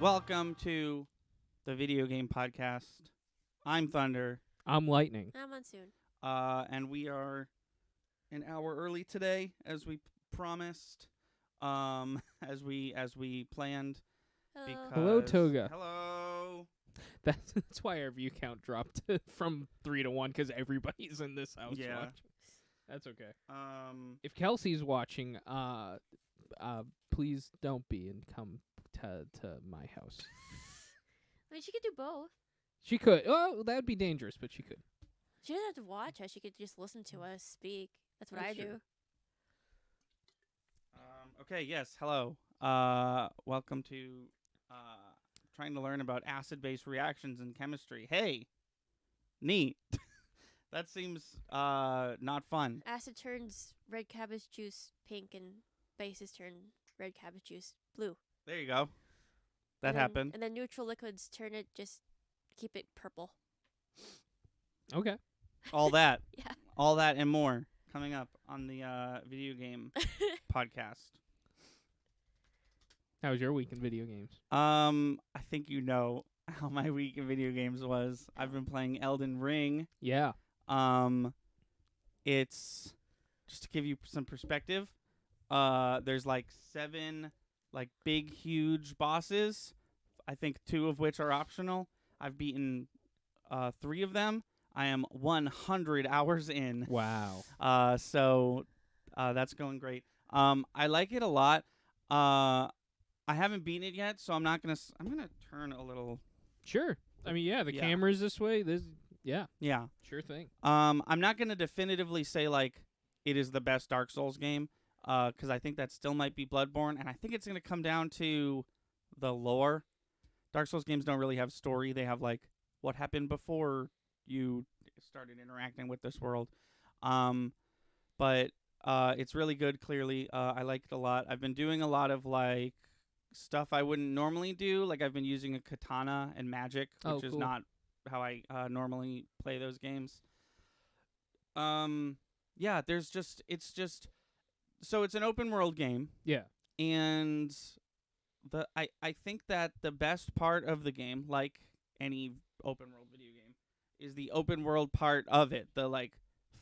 Welcome to the video game podcast. I'm Thunder, I'm Lightning. I'm Monsoon. and we are an hour early today, as we promised, as we planned. Hello. Hello, Toga. Hello. That's why our view count dropped from 3 to 1 because everybody's in this house Yeah. watching. That's okay. If If Kelsey's watching, please don't be and come to my house. I mean, she could do both. She could. Oh, that'd be dangerous, but she could. She doesn't have to watch us. She could just listen to us speak. That's what I That's do. true. Okay. Yes. Hello. Welcome to trying to learn about acid-base reactions in chemistry. Hey, neat. That seems not fun. Acid turns red cabbage juice pink, and bases turn red cabbage juice blue. There you go. That And then- happened. And then neutral liquids turn it, just keep it purple. Okay. All that. Yeah. All that and more coming up on the video game podcast. How was your week in video games? I think you know how my week in video games was. I've been playing Elden Ring. Yeah. It's just to give you some perspective. There's like 7 like big huge bosses. I think 2 of which are optional. I've beaten 3 of them. I am 100 hours in. Wow. So that's going great. I like it a lot. I haven't beaten it yet, so I'm not gonna. I'm gonna turn a little. Sure. I mean, yeah, the Yeah. camera's this way. Yeah, Yeah. sure thing. I'm not gonna definitively say like it is the best Dark Souls game, because I think that still might be Bloodborne, and I think it's gonna come down to the lore. Dark Souls games don't really have story; they have like what happened before you started interacting with this world. But it's really good. Clearly, I like it a lot. I've been doing a lot of like stuff I wouldn't normally do. Like I've been using a katana and magic, which Oh, is cool. not how I normally play those games. Yeah, it's just so it's an open world game, Yeah. and I think that the best part of the game, like any open world video game, is the open world part of it. The like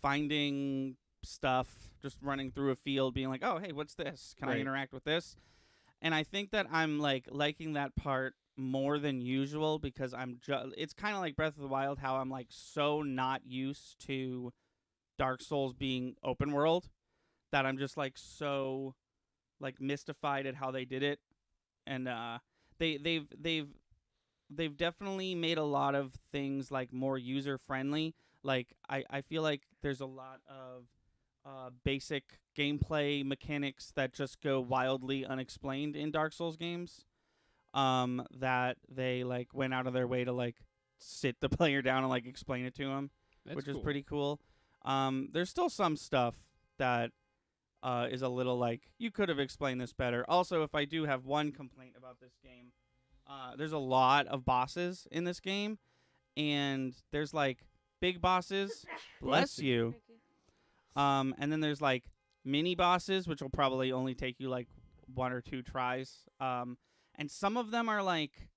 finding stuff, just running through a field, being like, oh hey, what's this? Can I Right. interact with this? And I think that I'm like liking that part more than usual because it's kind of like Breath of the Wild, how I'm like so not used to Dark Souls being open world that I'm just like so like mystified at how they did it. And they've definitely made a lot of things like more user friendly. Like I feel like there's a lot of basic gameplay mechanics that just go wildly unexplained in Dark Souls games. That they like went out of their way to like sit the player down and like explain it to them, That's which cool. is pretty cool. There's still some stuff that is a little like you could have explained this better. Also, if I do have one complaint about this game, there's a lot of bosses in this game, and there's like big bosses. Bless you. And then there's like mini bosses, which will probably only take you like 1 or 2 tries. And some of them are like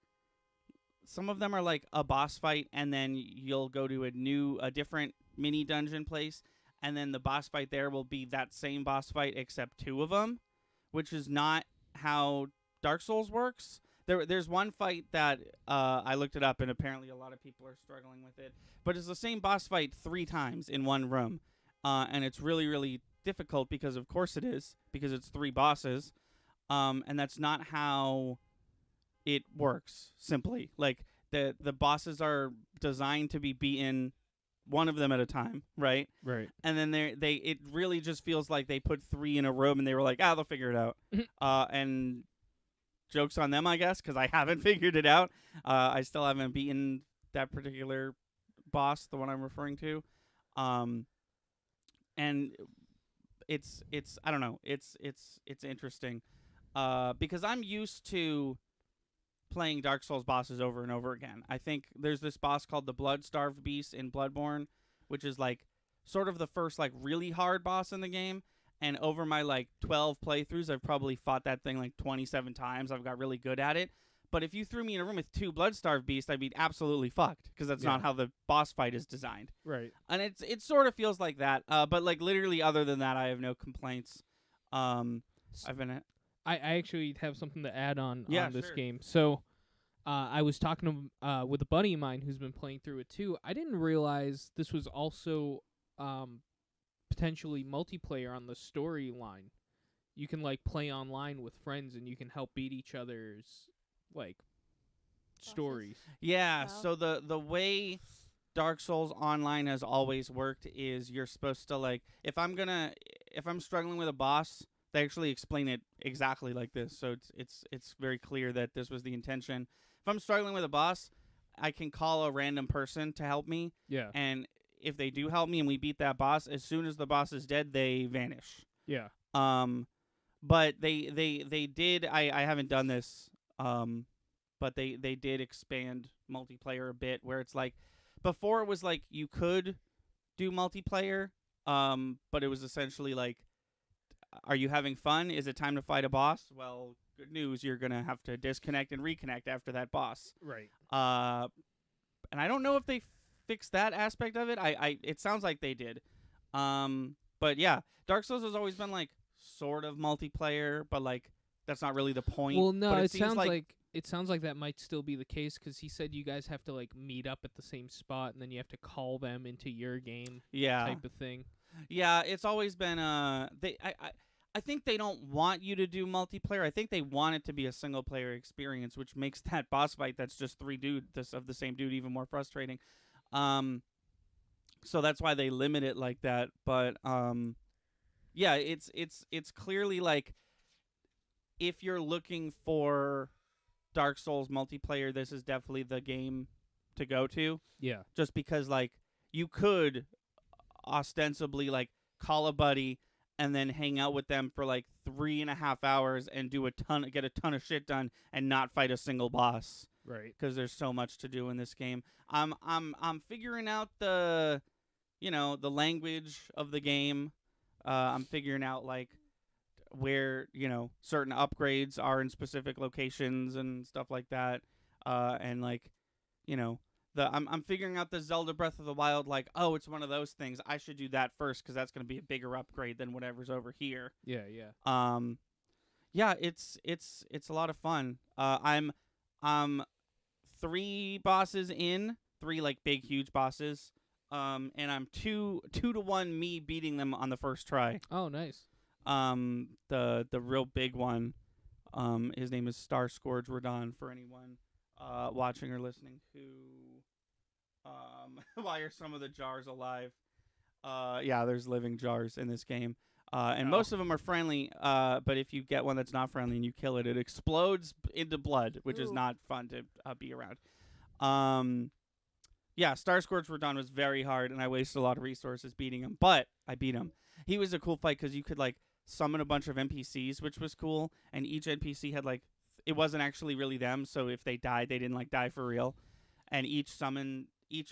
a boss fight, and then you'll go to a different mini dungeon place, and then the boss fight there will be that same boss fight except 2 of them, which is not how Dark Souls works. There's one fight that I looked it up, and apparently a lot of people are struggling with it, but it's the same boss fight 3 times in one room. And it's really, really difficult because, of course, it is, because it's 3 bosses. And that's not how it works, simply. Like, the bosses are designed to be beaten one of them at a time, right? Right. And then it really just feels like they put 3 in a room and they were like, they'll figure it out. And joke's on them, I guess, because I haven't figured it out. I still haven't beaten that particular boss, the one I'm referring to. And it's I don't know, it's interesting, because I'm used to playing Dark Souls bosses over and over again. I think there's this boss called the Blood-Starved Beast in Bloodborne, which is like sort of the first like really hard boss in the game. And over my like 12 playthroughs, I've probably fought that thing like 27 times. I've got really good at it. But if you threw me in a room with 2 Bloodstarved beasts, I'd be absolutely fucked because that's not Yeah. how the boss fight is designed. Right. And it sort of feels like that. But like literally, other than that, I have no complaints. I've been I actually have something to add on this sure. game. So, I was talking to, with a buddy of mine who's been playing through it too. I didn't realize this was also potentially multiplayer on the storyline. You can like play online with friends, and you can help beat each other's like stories. Yeah. Wow. So the way Dark Souls Online has always worked is you're supposed to like if I'm struggling with a boss, they actually explain it exactly like this. So it's very clear that this was the intention. If I'm struggling with a boss, I can call a random person to help me, Yeah. and if they do help me and we beat that boss, as soon as the boss is dead, they vanish. Yeah. But they did. I haven't done this. But they did expand multiplayer a bit, where it's like before it was like you could do multiplayer, but it was essentially like, are you having fun? Is it time to fight a boss? Well, good news, you're gonna have to disconnect and reconnect after that boss. Right. And I don't know if they fixed that aspect of it. It sounds like they did. But yeah, Dark Souls has always been like sort of multiplayer, but like that's not really the point. Well, no, but it seems sounds like that might still be the case because he said you guys have to like meet up at the same spot and then you have to call them into your game yeah. type of thing. Yeah, it's always been I think they don't want you to do multiplayer. I think they want it to be a single player experience, which makes that boss fight that's just 3 dudes of the same dude even more frustrating. So that's why they limit it like that. But yeah, it's clearly like if you're looking for Dark Souls multiplayer, this is definitely the game to go to. Yeah. Just because like you could ostensibly like call a buddy and then hang out with them for like 3.5 hours and get a ton of shit done and not fight a single boss. Right. Because there's so much to do in this game. I'm figuring out the language of the game. I'm figuring out like where certain upgrades are in specific locations and stuff like that. And like I'm figuring out the Zelda Breath of the Wild, like, oh, it's one of those things. I should do that first because that's going to be a bigger upgrade than whatever's over here. Yeah, yeah. Yeah, it's a lot of fun. I'm 3 bosses in, 3 like big huge bosses. And I'm 2 to 1 me beating them on the first try. Oh, nice. The real big one, his name is Star Scourge Radon for anyone watching or listening who why are some of the jars alive? Yeah, there's living jars in this game. And most of them are friendly, but if you get one that's not friendly and you kill it, it explodes into blood, which is not fun to be around. Yeah, Star Scourge Radon was very hard, and I wasted a lot of resources beating him, but I beat him. He was a cool fight because you could like summon a bunch of NPCs, which was cool, and each NPC had like it wasn't actually really them, so if they died, they didn't like die for real. And each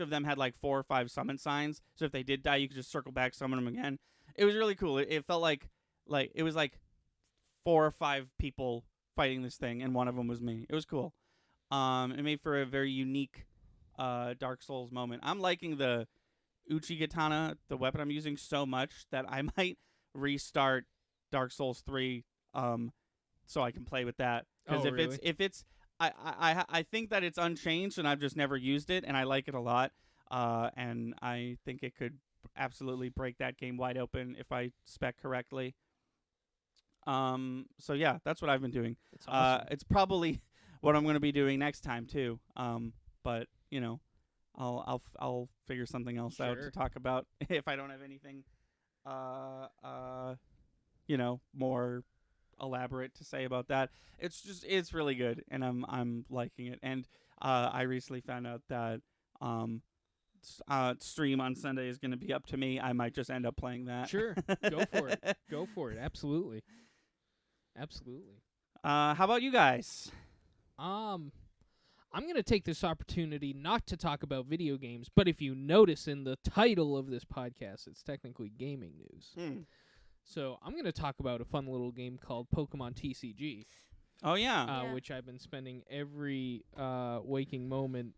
of them had like 4 or 5 summon signs, so if they did die, you could just circle back, summon them again. It was really cool. It felt like it was like 4 or 5 people fighting this thing, and one of them was me. It was cool. It made for a very unique Dark Souls moment. I'm liking the Uchigatana, the weapon I'm using, so much that I might restart Dark Souls 3 so I can play with that. Because if it's I think that it's unchanged and I've just never used it, and I like it a lot. And I think it could absolutely break that game wide open if I spec correctly. So yeah, that's what I've been doing. That's awesome. It's probably what I'm going to be doing next time too. But I'll figure something else out to talk about if I don't have anything more elaborate to say about that. It's really good, and I'm liking it. And I recently found out that stream on Sunday is going to be up to me. I might just end up playing that. Sure. Go for it. Go for it. Absolutely. Absolutely. How about you guys? I'm going to take this opportunity not to talk about video games, but if you notice in the title of this podcast, it's technically gaming news. So I'm going to talk about a fun little game called Pokemon TCG. Oh yeah. Yeah. which I've been spending every waking moment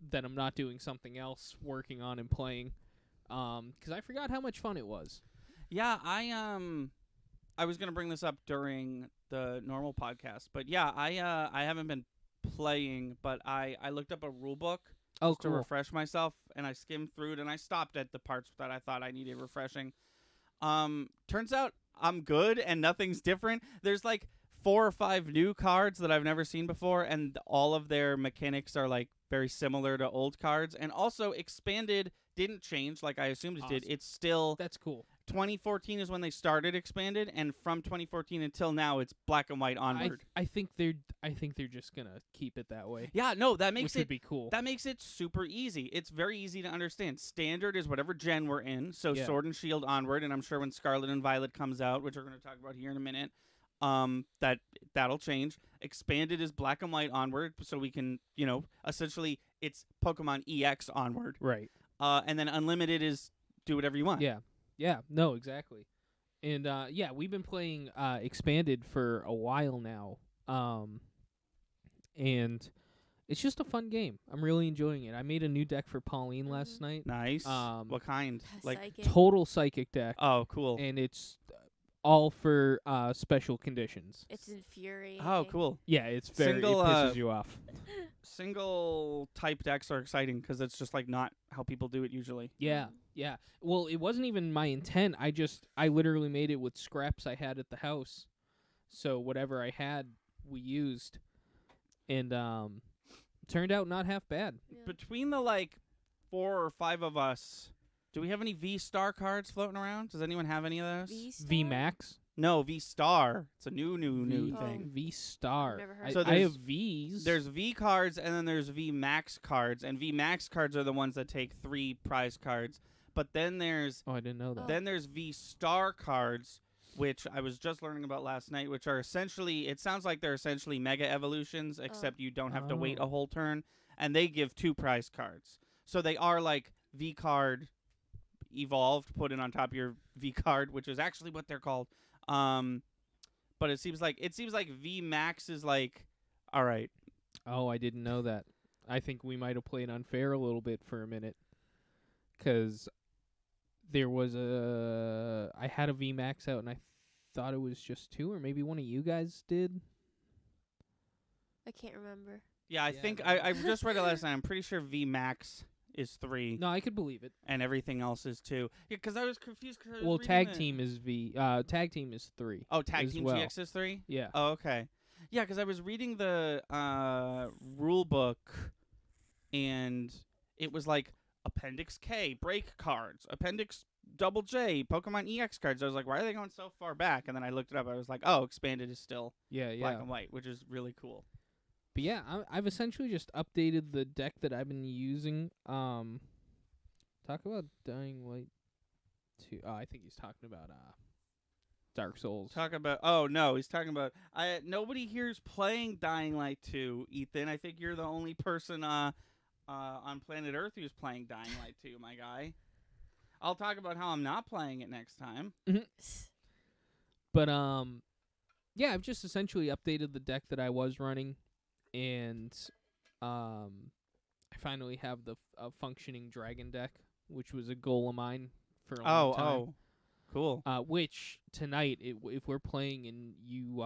that I'm not doing something else working on and playing. 'Cause I forgot how much fun it was. Yeah, I was gonna bring this up during the normal podcast, but yeah, I haven't been playing, but I looked up a rule book Oh, to refresh myself, and I skimmed through it, and I stopped at the parts that I thought I needed refreshing. Turns out I'm good, and nothing's different. There's like 4 or 5 new cards that I've never seen before, and all of their mechanics are like very similar to old cards, and also expanded didn't change like I assumed it did. Awesome. It's still That's cool. 2014 is when they started expanded, and from 2014 until now, it's black and white onward. I think they're just gonna keep it that way. Yeah, no, that makes which would it be cool. that makes it super easy. It's very easy to understand. Standard is whatever gen we're in, so Yeah. Sword and Shield onward, and I'm sure when Scarlet and Violet comes out, which we're going to talk about here in a minute, that'll change. Expanded is black and white onward, so we can, essentially it's Pokemon EX onward. Right. And then unlimited is do whatever you want. Yeah. Yeah. No, exactly. And yeah, we've been playing expanded for a while now. And it's just a fun game. I'm really enjoying it. I made a new deck for Pauline last night. Nice. Um, What kind? Like Psychic. Total psychic deck. oh, cool. And it's all for special conditions. It's infuriating. Oh, cool. Yeah, it's very Single, it pisses you off. Single type decks are exciting because it's just like not how people do it usually. Yeah, yeah. Well, it wasn't even my intent. I literally made it with scraps I had at the house. So whatever I had, we used, and turned out not half bad. Yeah. Between the like 4 or 5 of us, do we have any V Star cards floating around? Does anyone have any of those? V Max, No, V Star. It's a new V- thing. V Star. Never heard I, of So I there's- have V's. There's V cards and then there's V Max cards, and V Max cards are the ones that take 3 prize cards. But then there's I didn't know that. Oh. V Star cards, which I was just learning about last night, which are essentially, it sounds like they're essentially mega evolutions, except you don't have to wait a Oh. whole turn, and they give 2 prize cards. So they are like V card evolved, put in on top of your V card, which is actually what they're called. But it seems like V Max is like, all right. Oh, I didn't know that. I think we might have played unfair a little bit for a minute, 'cause there was I had a V Max out and I thought it was just 2, or maybe one of you guys did. I can't remember. Yeah, I Yeah, think no. I just read it last night. I'm pretty sure V Max is 3 No, I could believe it. and everything else is 2. Yeah, because I was confused. Cause I was Well, reading tag the- team is tag team is 3. Oh, tag as team well. GX is 3. Yeah. Oh, okay. Yeah, because I was reading the rule book, and it was like Appendix K break cards, Appendix Double J Pokemon EX cards. I was like, why are they going so far back? And then I looked it up. I was like, oh, expanded is still Yeah, black yeah. and white, which is really cool. But yeah, I've essentially just updated the deck that I've been using. Talk about Dying Light 2. Oh, I think he's talking about Dark Souls. Talk about. Oh no, he's talking about. Nobody here's playing Dying Light 2, Ethan. I think you're the only person on planet Earth who's playing Dying Light 2, my guy. I'll talk about how I'm not playing it next time. But yeah, I've just essentially updated the deck that I was running, and I finally have the functioning dragon deck, which was a goal of mine for a long time. Oh, cool. Which tonight, if we're playing and you,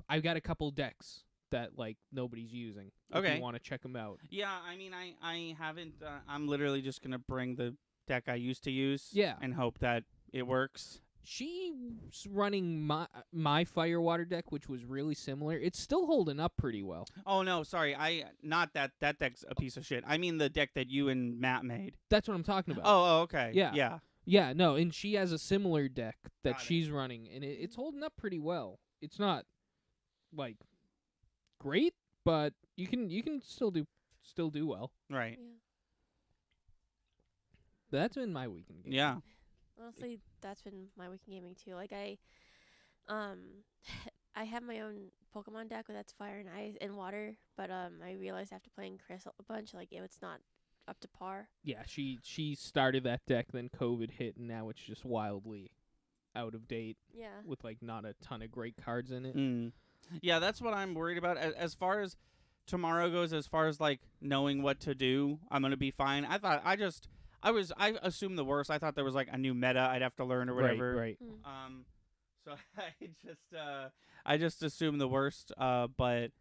I've got a couple decks that like nobody's using. If Okay. you want to check them out. Yeah, I mean, I haven't. I'm literally just gonna bring the deck I used to use. Yeah. And hope that it works. She's running my Firewater deck, which was really similar. It's still holding up pretty well. Oh no, sorry. Not that deck's a piece of shit. I mean the deck that you and Matt made. That's what I'm talking about. Oh, okay. Yeah. Yeah. Yeah, no, and she has a similar deck that Got it. she's running, and it's holding up pretty well. It's not like great, but you can still do well. Right. Yeah. But that's been my weekend game. Yeah. Honestly, that's been my weekend gaming too. Like I have my own Pokemon deck that's fire and ice and water, but I realized after playing Chris a bunch, like it's not up to par. Yeah, she started that deck, then COVID hit, and now it's just wildly out of date Yeah. with like not a ton of great cards in it. Yeah, that's what I'm worried about. As far as tomorrow goes, as far as like knowing what to do, I'm gonna be fine. I assumed the worst. I thought there was like a new meta I'd have to learn or whatever. Right. So I just assumed the worst. But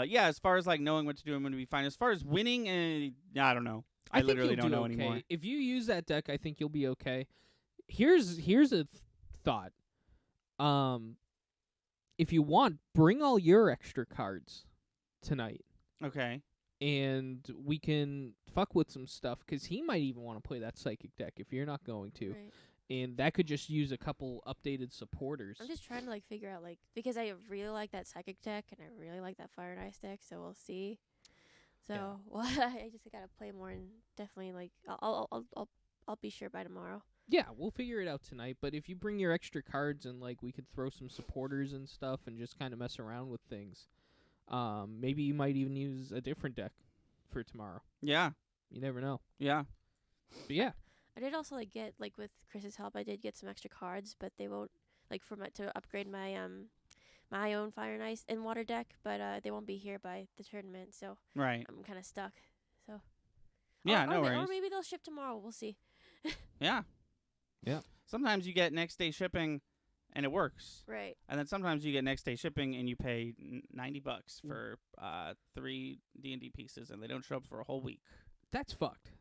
yeah, as far as like knowing what to do, I'm gonna be fine. As far as winning, I don't know. I think literally you'll don't do know okay. anymore. If you use that deck, I think you'll be okay. Here's a thought. If you want, bring all your extra cards tonight, Okay. and we can fuck with some stuff, 'cause he might even want to play that psychic deck if you're not going to. Right. And that could just use a couple updated supporters. I'm just trying to like figure out like because I really like that psychic deck and I really like that fire and ice deck, so we'll see. So Yeah. well, I just gotta play more and definitely like I'll be sure by tomorrow. Yeah, we'll figure it out tonight. But if you bring your extra cards and like we could throw some supporters and stuff and just kind of mess around with things, maybe you might even use a different deck for tomorrow. Yeah. You never know. Yeah. But yeah, I did also like get like with Chris's help I did get some extra cards, but they won't like for my to upgrade my my own fire and ice and water deck, but they won't be here by the tournament, so Right. I'm kind of stuck. So Yeah. or No worries. or maybe they'll ship tomorrow. We'll see. Yeah. Yeah. Sometimes you get next day shipping, and it works. Right. And then sometimes you get next day shipping, and you pay $90 for 3 D&D pieces, and they don't show up for a whole week. that's fucked.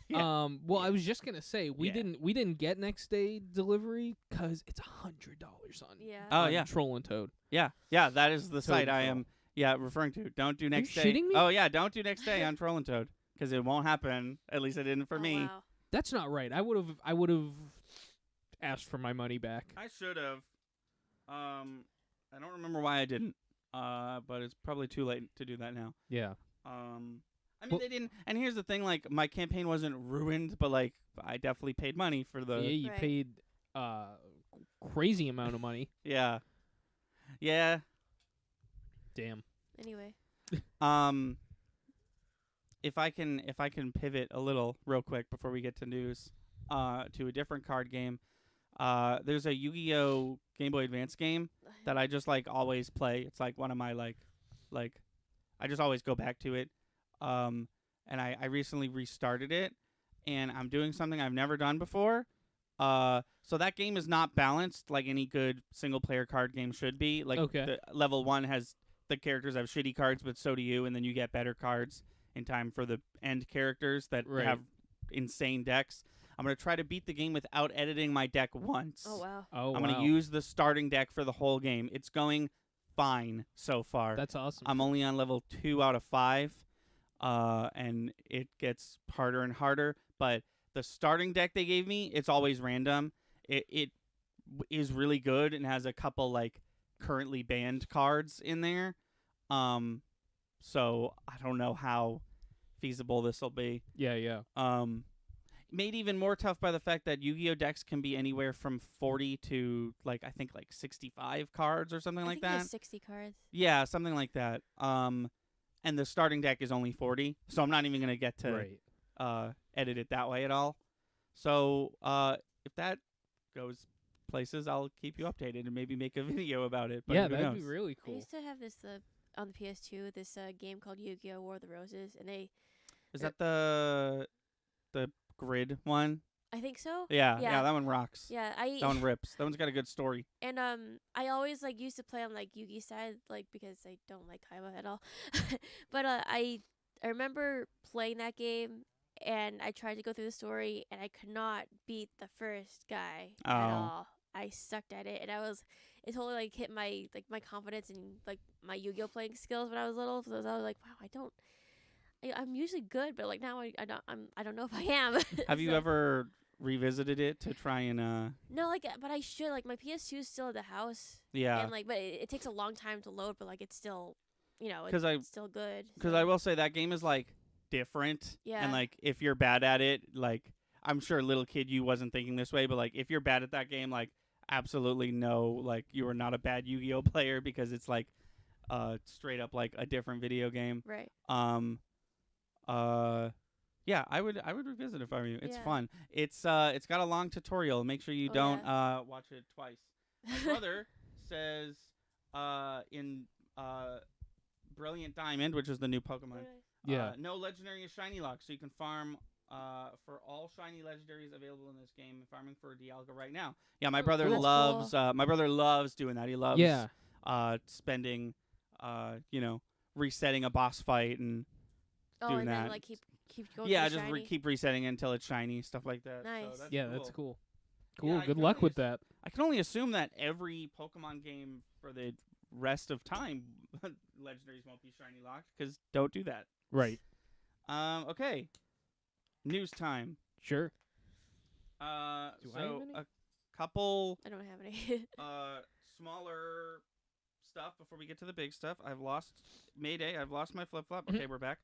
Yeah. Well, I was just gonna say we Yeah. didn't get next day delivery 'cause it's $100 on. Yeah. Oh, on yeah. Troll and Toad. Yeah. That is the site I Troll. am. Referring to. Don't do next day. shitting me? Oh yeah, don't do next day on Troll and Toad, because it won't happen. At least it didn't for Oh, me. Wow. That's not right. I would have asked for my money back. I should have. I don't remember why I didn't. But it's probably too late to do that now. Yeah. I mean, Well- they didn't. And here's the thing: like, my campaign wasn't ruined, but like, I definitely paid money for the. Yeah, you Right. paid crazy amount of money. Yeah. Yeah. Damn. Anyway. If I can pivot a little real quick before we get to news, to a different card game. There's a Yu-Gi-Oh! Game Boy Advance game that I just like always play. It's like one of my like I just always go back to it. And I recently restarted it, and I'm doing something I've never done before. So that game is not balanced like any good single player card game should be. Like Okay. the level 1 has the characters have shitty cards, but so do you, and then you get better cards in time for the end characters that Right. have insane decks. I'm going to try to beat the game without editing my deck once. Oh wow. Oh, I'm wow. going to use the starting deck for the whole game. It's going fine so far. That's awesome. I'm only on level 2 out of 5, and it gets harder and harder. But the starting deck they gave me, it's always random. It is really good and has a couple like currently banned cards in there. So I don't know how feasible this will be. Yeah. Made even more tough by the fact that Yu-Gi-Oh decks can be anywhere from 40 to like I think like 65 cards or something I like think he has that. 60 cards. Yeah, something like that. And the starting deck is only 40, so I'm not even gonna get to Right. edit it that way at all. So if that goes places, I'll keep you updated and maybe make a video about it. But Yeah, who that'd knows? be really I cool. used to have this on the PS2, this game called Yu-Gi-Oh! War of the Roses, and Is that the grid one? I think so. Yeah, Yeah. that one rocks. Yeah, That one rips. That one's got a good story. and I always like used to play on like Yugi side, like because I don't like Kaiba at all. But I remember playing that game, and I tried to go through the story, and I could not beat the first guy at Oh. all. I sucked at it, and it totally like hit my confidence and like my Yu-Gi-Oh playing skills when I was little. So I was like, wow, I'm usually good, but like now I don't know if I am. Have you So- ever revisited it to try and No, like, but I should. Like, my PS2 is still at the house, yeah? and like, but it takes a long time to load. But like, it's still, it's 'Cause still good. Because so. I will say that game is like different. Yeah. And like if you're bad at it, like I'm sure little kid you wasn't thinking this way, but like if you're bad at that game, like absolutely no, like you are not a bad Yu-Gi-Oh player because it's like straight up like a different video game. Right. Yeah, I would revisit if I were you. It's Yeah. fun. It's got a long tutorial. Make sure you Oh, don't yeah. watch it twice. My brother says in Brilliant Diamond, which is the new Pokemon, Yeah. no legendary and shiny lock, so you can farm for all shiny legendaries available in this game. Farming for Dialga right now. Yeah, my Oh, brother that's loves cool. my brother loves doing that. He loves Yeah. spending resetting a boss fight and Oh, doing and that. then like keep going. yeah, for just shiny. keep resetting it until it's shiny, stuff like that. Nice. So that's Yeah, cool. that's cool. Yeah, Cool. I Good can luck only with that. I can only assume that every Pokemon game for the rest of time, legendaries won't be shiny locked, because don't do that. Right. Okay. News time. Sure. So I have any? a couple I don't have any. smaller stuff before we get to the big stuff. I've lost Mayday. I've lost my flip flop. Mhm. Okay, we're back.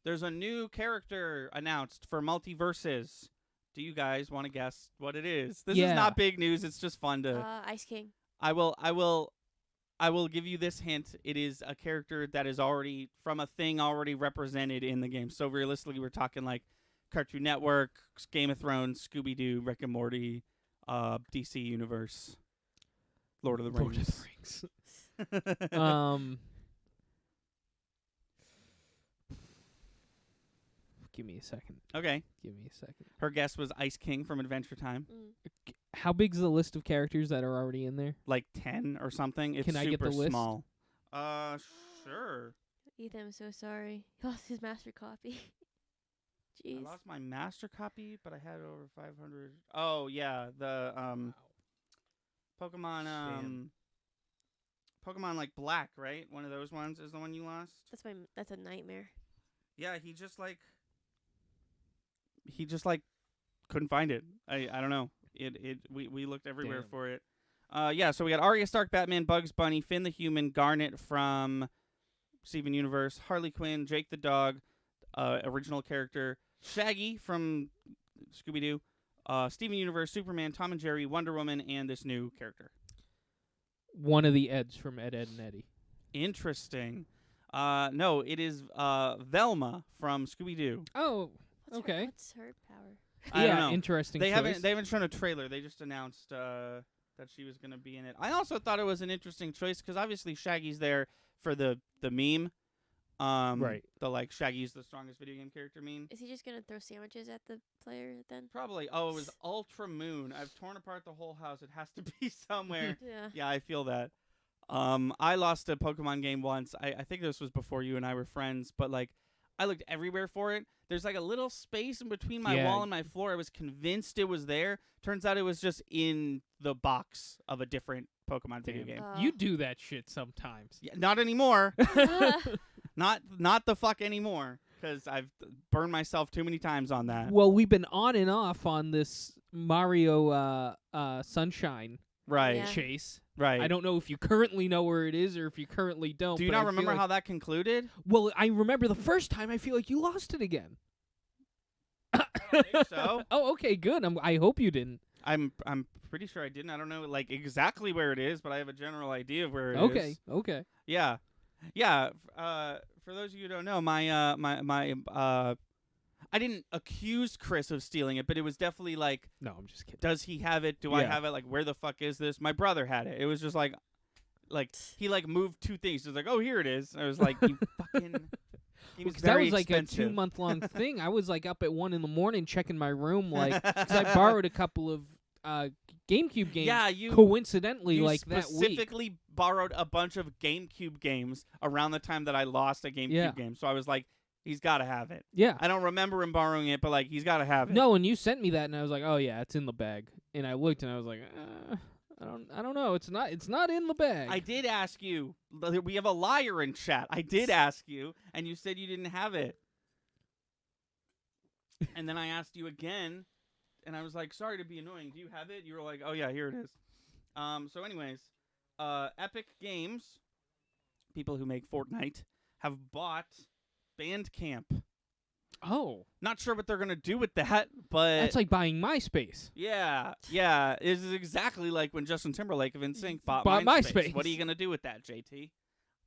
There's a new character announced for Multiverses. Do you guys want to guess what it is? This is Yeah. not big news. It's just fun to. Ice King. I will give you this hint. It is a character that is already from a thing already represented in the game. So realistically, we're talking like Cartoon Network, Game of Thrones, Scooby Doo, Rick and Morty, DC Universe, Lord of the Lord of Rings. the Rings. Give me a second. Okay. Give me a second. Her guess was Ice King from Adventure Time. How big's the list of characters that are already in there? Like 10 or something. It's Can I super get the list? small. Sure. Ethan, I'm so sorry. He lost his master copy. Jeez. I lost my master copy, but I had over 500. Oh, yeah. The Pokemon Pokemon like Black, right? One of those ones is the one you lost? That's a nightmare. Yeah, he just couldn't find it. I don't know. We looked everywhere Damn. for it. Yeah, so we got Arya Stark, Batman, Bugs Bunny, Finn the Human, Garnet from Steven Universe, Harley Quinn, Jake the Dog, original character, Shaggy from Scooby Doo, Steven Universe, Superman, Tom and Jerry, Wonder Woman, and this new character. One of the Eds from Ed, Ed, and Eddie. Interesting. No, it is Velma from Scooby Doo. Oh, What's okay. What's her power? I don't know. Interesting. They choice. haven't shown a trailer. They just announced that she was going to be in it. I also thought it was an interesting choice because obviously Shaggy's there for the meme. Right. The like Shaggy's the strongest video game character meme. Is he just gonna throw sandwiches at the player then? Probably. Oh, it was Ultra Moon. I've torn apart the whole house. It has to be somewhere. Yeah. Yeah, I feel that. I lost a Pokemon game once. I think this was before you and I were friends, but like I looked everywhere for it. There's like a little space in between my wall and my floor. I was convinced it was there. Turns out it was just in the box of a different Pokemon video game. You do that shit sometimes. Yeah, not anymore. not the fuck anymore. Because I've burned myself too many times on that. Well, we've been on and off on this Mario Sunshine Right. Yeah. chase. Right. I don't know if you currently know where it is or if you currently don't. Do you but not I feel remember like- how that concluded? Well, I remember the first time. I feel like you lost it again. I don't think so. Oh, okay, good. I hope you didn't. I'm pretty sure I didn't. I don't know like exactly where it is, but I have a general idea of where it is. Okay. Yeah. Yeah. For those of you who don't know, my I didn't accuse Chris of stealing it, but it was definitely like, No, I'm just kidding. does he have it? Do I Yeah. have it? Like, where the fuck is this? My brother had it. It was just like he like moved two things. He was like, oh, here it is. I was like, you fucking. He was Because that very was like expensive. a 2-month-long thing. I was like up at 1 a.m. checking my room, like, because I borrowed a couple of GameCube games. Yeah, you coincidentally, you like that week. specifically borrowed a bunch of GameCube games around the time that I lost a GameCube game. So I was like, he's got to have it. Yeah. I don't remember him borrowing it, but like he's got to have it. No, and you sent me that, and I was like, oh yeah, it's in the bag. And I looked, and I was like, I don't know. It's not in the bag. I did ask you. We have a liar in chat. I did ask you, and you said you didn't have it. And then I asked you again, and I was like, sorry to be annoying. Do you have it? You were like, oh, yeah, here it is. So anyways, Epic Games, people who make Fortnite, have bought Bandcamp. Oh. Not sure what they're going to do with that, but... That's like buying MySpace. Yeah. This is exactly like when Justin Timberlake of NSYNC bought Bought MySpace. MySpace. What are you going to do with that, JT?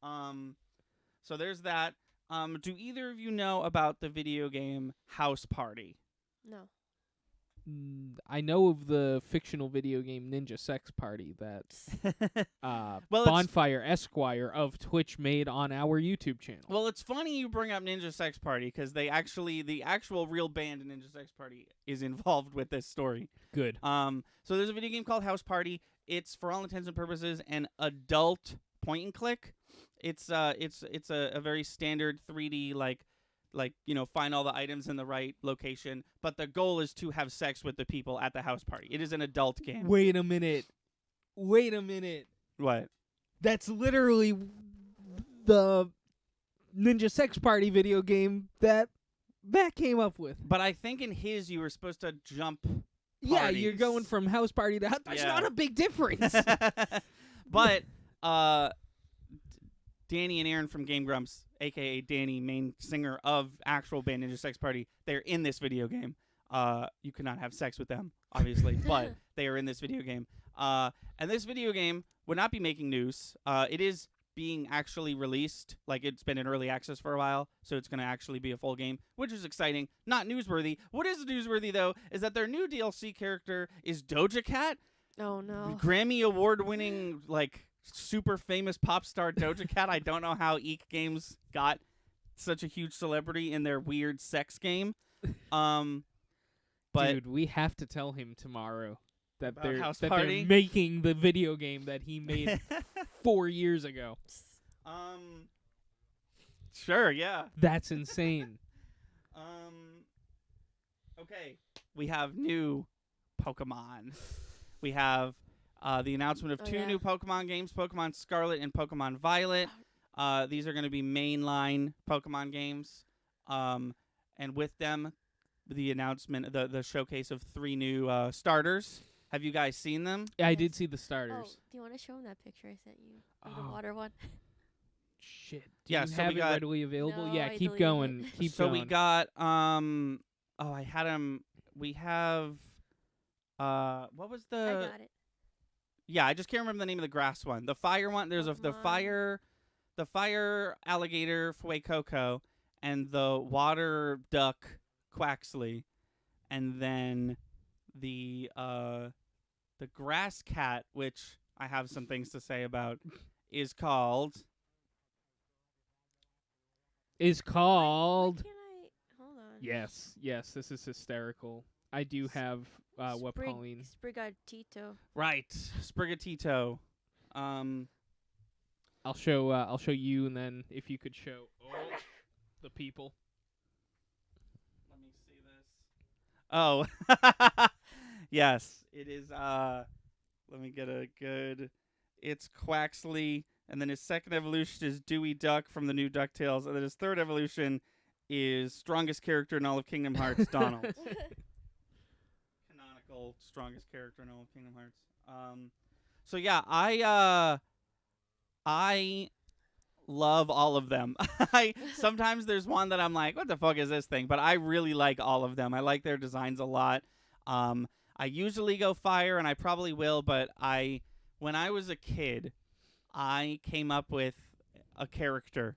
So there's that. Do either of you know about the video game House Party? No. I know of the fictional video game Ninja Sex Party that Well, it's- Bonfire Esquire of Twitch made on our YouTube channel. Well, it's funny you bring up Ninja Sex Party because the actual real band Ninja Sex Party is involved with this story. Good. So there's a video game called House Party. It's for all intents and purposes an adult point and click. It's a very standard 3D like find all the items in the right location, but the goal is to have sex with the people at the house party. It is an adult game. Wait a minute. What? That's literally the Ninja Sex Party video game that came up with. But I think in his you were supposed to jump. Yeah, you're parties. going from house party to house. That's Yeah. not a big difference. But Danny and Aaron from Game Grumps, aka Danny, main singer of actual band Ninja Sex Party, they're in this video game. You cannot have sex with them, obviously, but they are in this video game. And this video game would not be making news. It is being actually released. Like, it's been in early access for a while, so it's going to actually be a full game, which is exciting. Not newsworthy. What is newsworthy, though, is that their new DLC character is Doja Cat. Oh no. Grammy award-winning, like, super famous pop star Doja Cat. I don't know how Eek Games got such a huge celebrity in their weird sex game. But Dude, we have to tell him tomorrow that About they're House that Party? they're making the video game that he made 4 years ago. Sure, yeah. That's insane. Okay. We have new Pokemon. We have the announcement of two new Pokemon games, Pokemon Scarlet and Pokemon Violet. These are going to be mainline Pokemon games. And with them, the announcement, the showcase of 3 new starters. Have you guys seen them? I Yes. did see the Oh, starters. do you want to show him that picture I sent you of the Oh. water one? Shit. Do Yeah, you so we have it got- readily available? No, Yeah, I keep deleted going. it. Keep So going. we got I had him. We have what was I the? got it. Yeah, I just can't remember the name of the grass one. The fire one. There's the Pokemon. fire alligator Fuecoco, and the water duck Quaxley, and then the grass cat, which I have some things to say about, is called. Is called. Why can't I? Hold on. Yes, this is hysterical. I do have what Pauline. Sprigatito. Right, Sprigatito. I'll show you, and then if you could show the people. Let me see this. Oh, yes, it is. Let me get a good. It's Quaxley, and then his second evolution is Dewey Duck from the new DuckTales, and then his third evolution is strongest character in all of Kingdom Hearts, Donald. Canonical strongest character in all of Kingdom Hearts. So yeah, I love all of them. Sometimes there's one that I'm like, what the fuck is this thing? But I really like all of them. I like their designs a lot. I usually go fire, and I probably will, but when I was a kid, I came up with a character,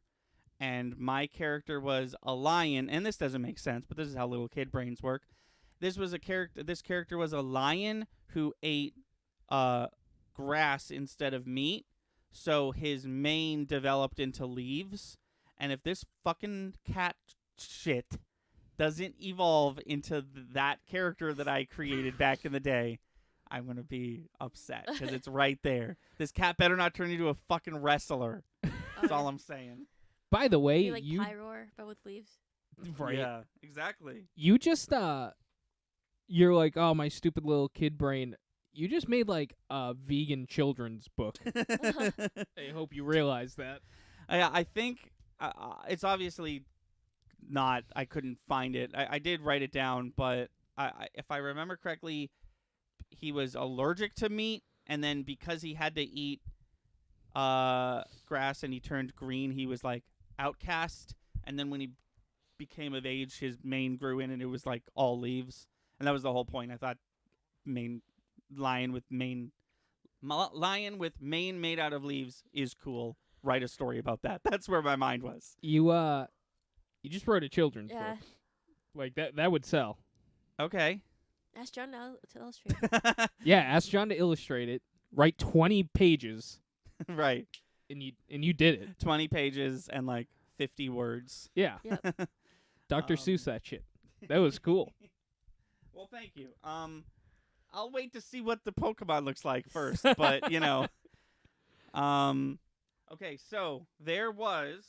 and my character was a lion, and this doesn't make sense, but this is how little kid brains work. This character was a lion who ate grass instead of meat, so his mane developed into leaves, and if this fucking cat shit doesn't evolve into that character that I created back in the day, I'm going to be upset because it's right there. This cat better not turn into a fucking wrestler. That's all I'm saying. By the way, Be like you Pyroar, but with leaves. right. Yeah, exactly. You just you're like, oh, my stupid little kid brain. You just made like a vegan children's book. I hope you realize that. I think it's obviously not. I couldn't find it. I did write it down, but if I remember correctly, he was allergic to meat, and then because he had to eat grass and he turned green, he was like outcast. And then when he became of age, his mane grew in, and it was like all leaves. And that was the whole point. I thought lion with mane made out of leaves is cool. Write a story about that. That's where my mind was. You You just wrote a children's Yeah. book. Like that would sell. Okay. Ask John to illustrate. Yeah, ask John to illustrate it. Write 20 pages, Right. and you did it. 20 pages and like 50 words. Yeah, Yep. Dr. Seuss that shit. That was cool. Well, thank you. I'll wait to see what the Pokemon looks like first, but you know. Okay, so there was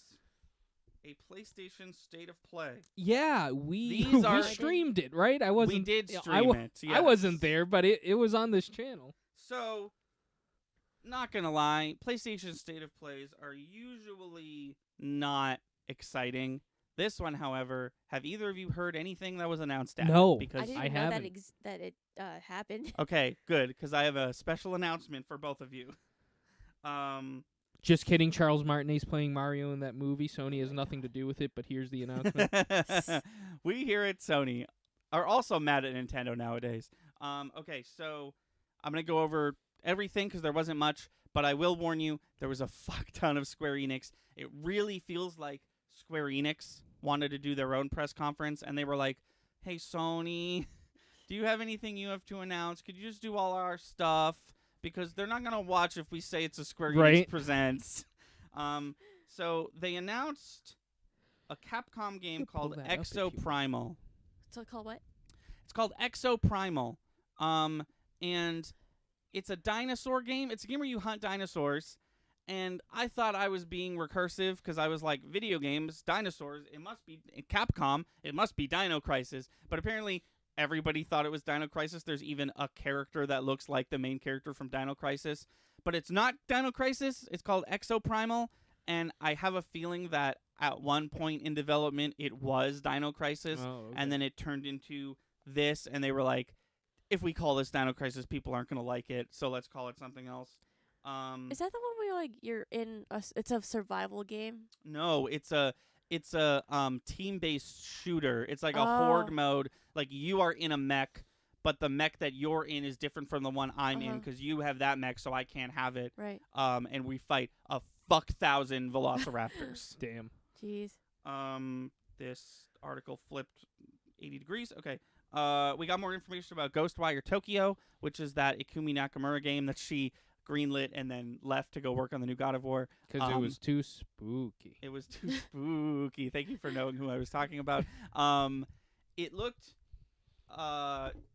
a PlayStation State of Play. Yeah, we These are- streamed it, right? I wasn't. We did I stream it. I wasn't yes. there, but it was on this channel. So, not gonna lie, PlayStation State of Plays are usually not exciting. This one, however, have either of you heard anything that was announced at No. it? Because I didn't I even know haven't. that it happened. okay, good, because I have a special announcement for both of you. Just kidding. Charles Martinet's playing Mario in that movie. Sony has nothing to do with it, but here's the announcement. we here at Sony are also mad at Nintendo nowadays. Okay, so I'm going to go over everything because there wasn't much, but I will warn you, there was a fuck ton of Square Enix. It really feels like Square Enix wanted to do their own press conference, and they were like, hey, Sony, do you have anything you have to announce? Could you just do all our stuff? Because they're not going to watch if we say it's a Square Enix Right. Presents. So they announced a Capcom game You pull called that up if Exo you- Primal. So called what? It's called Exo Primal. And it's a dinosaur game. It's a game where you hunt dinosaurs. And I thought I was being recursive because I was like, video games, dinosaurs, it must be Capcom, it must be Dino Crisis. But apparently everybody thought it was Dino Crisis. There's even a character that looks like the main character from Dino Crisis. But it's not Dino Crisis. It's called Exo Primal. And I have a feeling that at one point in development, it was Dino Crisis. Oh, okay. And then it turned into this. And they were like, if we call this Dino Crisis, people aren't going to like it. So let's call it something else. Is that the one where you're in it's a survival game? No, it's a team-based shooter. It's like a Oh. horde mode. Like you are in a mech, but the mech that you're in is different from the one I'm in Uh-huh. because you have that mech, so I can't have it. Right. And we fight a fuck thousand velociraptors. Damn. Jeez. This article flipped 80 degrees. Okay. We got more information about Ghostwire Tokyo, which is that Ikumi Nakamura game that she greenlit and then left to go work on the new God of War. Because it was too spooky. It was too spooky. Thank you for knowing who I was talking about. It looked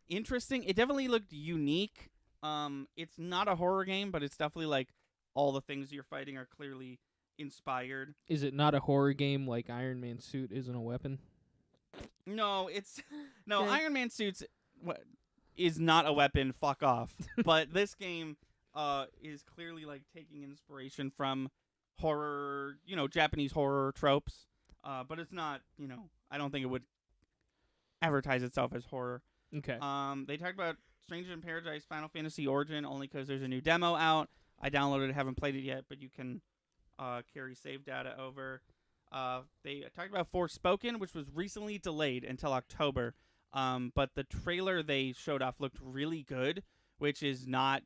interesting. It definitely looked unique. It's not a horror game, but it's definitely like all the things you're fighting are clearly inspired. Is it not a horror game like Iron Man's suit isn't a weapon? No, it's no Good. Iron Man suits is not a weapon. Fuck off. But this game is clearly like taking inspiration from horror, Japanese horror tropes. But it's not, I don't think it would advertise itself as horror. Okay. They talked about Stranger in Paradise Final Fantasy Origin only because there's a new demo out. I downloaded it, haven't played it yet, but you can carry save data over. They talked about Forspoken, which was recently delayed until October. But the trailer they showed off looked really good, which is not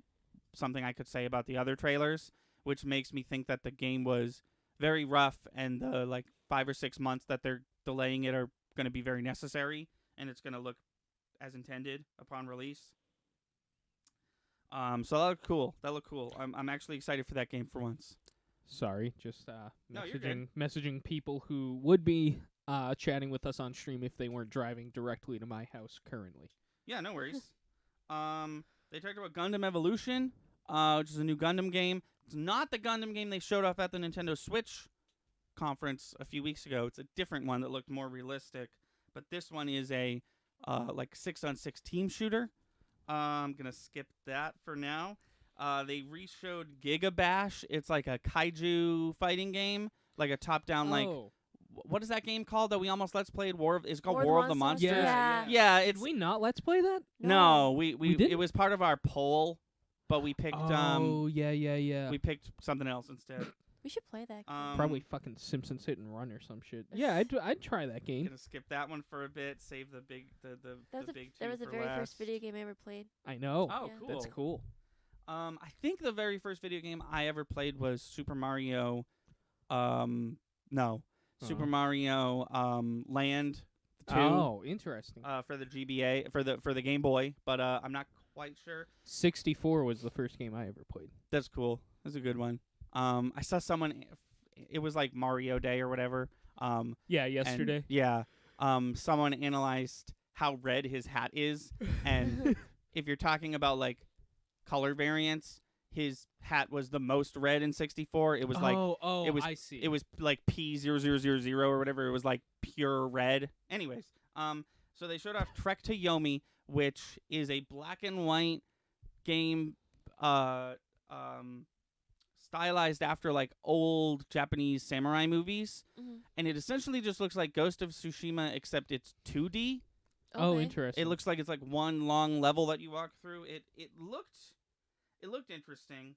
something I could say about the other trailers, which makes me think that the game was very rough and the 5 or 6 months that they're delaying it are going to be very necessary, and it's going to look as intended upon release. So that looked cool. I'm actually excited for that game for once. Sorry, just No, you're good. messaging people who would be chatting with us on stream if they weren't driving directly to my house currently. Yeah, no worries. They talked about Gundam Evolution, which is a new Gundam game. It's not the Gundam game they showed off at the Nintendo Switch conference a few weeks ago. It's a different one that looked more realistic. But this one is a 6-on-6 team shooter. I'm gonna skip that for now. They re-showed Giga Bash. It's like a kaiju fighting game, like a top-down what is that game called that we almost let's played? It's called War of the Monsters. Yeah, Did we not let's play that? No, we didn't? it was part of our poll, but we picked yeah. we picked something else instead. We should play that. Probably fucking Simpsons Hit and Run or some shit. Yeah, I'd try that game. Gonna skip that one for a bit. Save the big the big two That was the for very last. first video game I ever played. I know. Oh, Yeah. cool. That's cool. I think the very first video game I ever played was Super Mario. No, Super Mario Land 2. Oh, interesting. For the GBA for the Game Boy, but I'm not quite sure. 64 was the first game I ever played. That's cool. That's a good one. I saw someone. It was like Mario Day or whatever. Yeah, yesterday. Someone analyzed how red his hat is, and if you're talking about like color variants, his hat was the most red in 64. It was it was, I see. It was like P0000 or whatever. It was like pure red. Anyways, so they showed off Trek to Yomi, which is a black and white game, stylized after like old Japanese samurai movies, and it essentially just looks like Ghost of Tsushima except it's 2D. Oh, interesting. It looks like it's like one long level that you walk through. It looked interesting.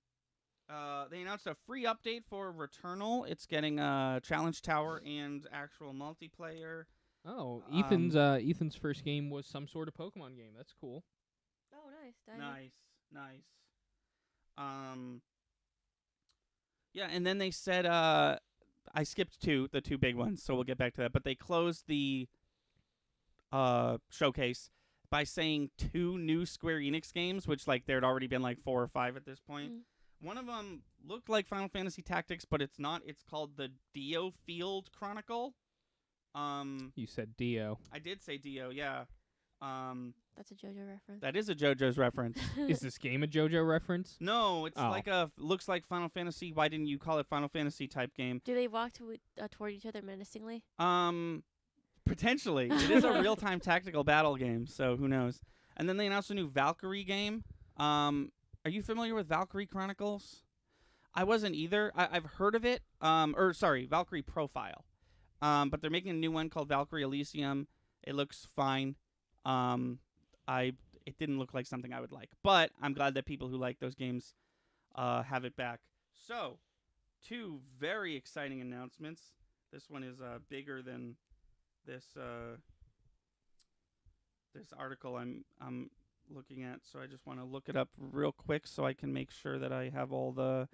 They announced a free update for Returnal. It's getting a challenge tower and actual multiplayer. Oh, Ethan's first game was some sort of Pokemon game. That's cool. Oh, nice. Nice. Yeah, and then they said I skipped the two big ones, so we'll get back to that. But they closed the showcase by saying 2 new Square Enix games, which like there had already been like 4 or 5 at this point. One of them looked like Final Fantasy Tactics, but it's not. It's called the Dio Field Chronicle. You said Dio. I did say Dio, yeah. That's a JoJo reference. That is a JoJo's reference. Is this game a JoJo reference? No, it's looks like Final Fantasy. Why didn't you call it Final Fantasy type game? Do they walk toward each other menacingly? Potentially. It is a real-time tactical battle game, so who knows. And then they announced a new Valkyrie game. Are you familiar with Valkyrie Chronicles? I wasn't either. I've heard of it. Valkyrie Profile. But they're making a new one called Valkyrie Elysium. It looks fine. It didn't look like something I would like, but I'm glad that people who like those games have it back. So, 2 very exciting announcements. This one is bigger than this article I'm looking at, so I just want to look it up real quick so I can make sure that I have all the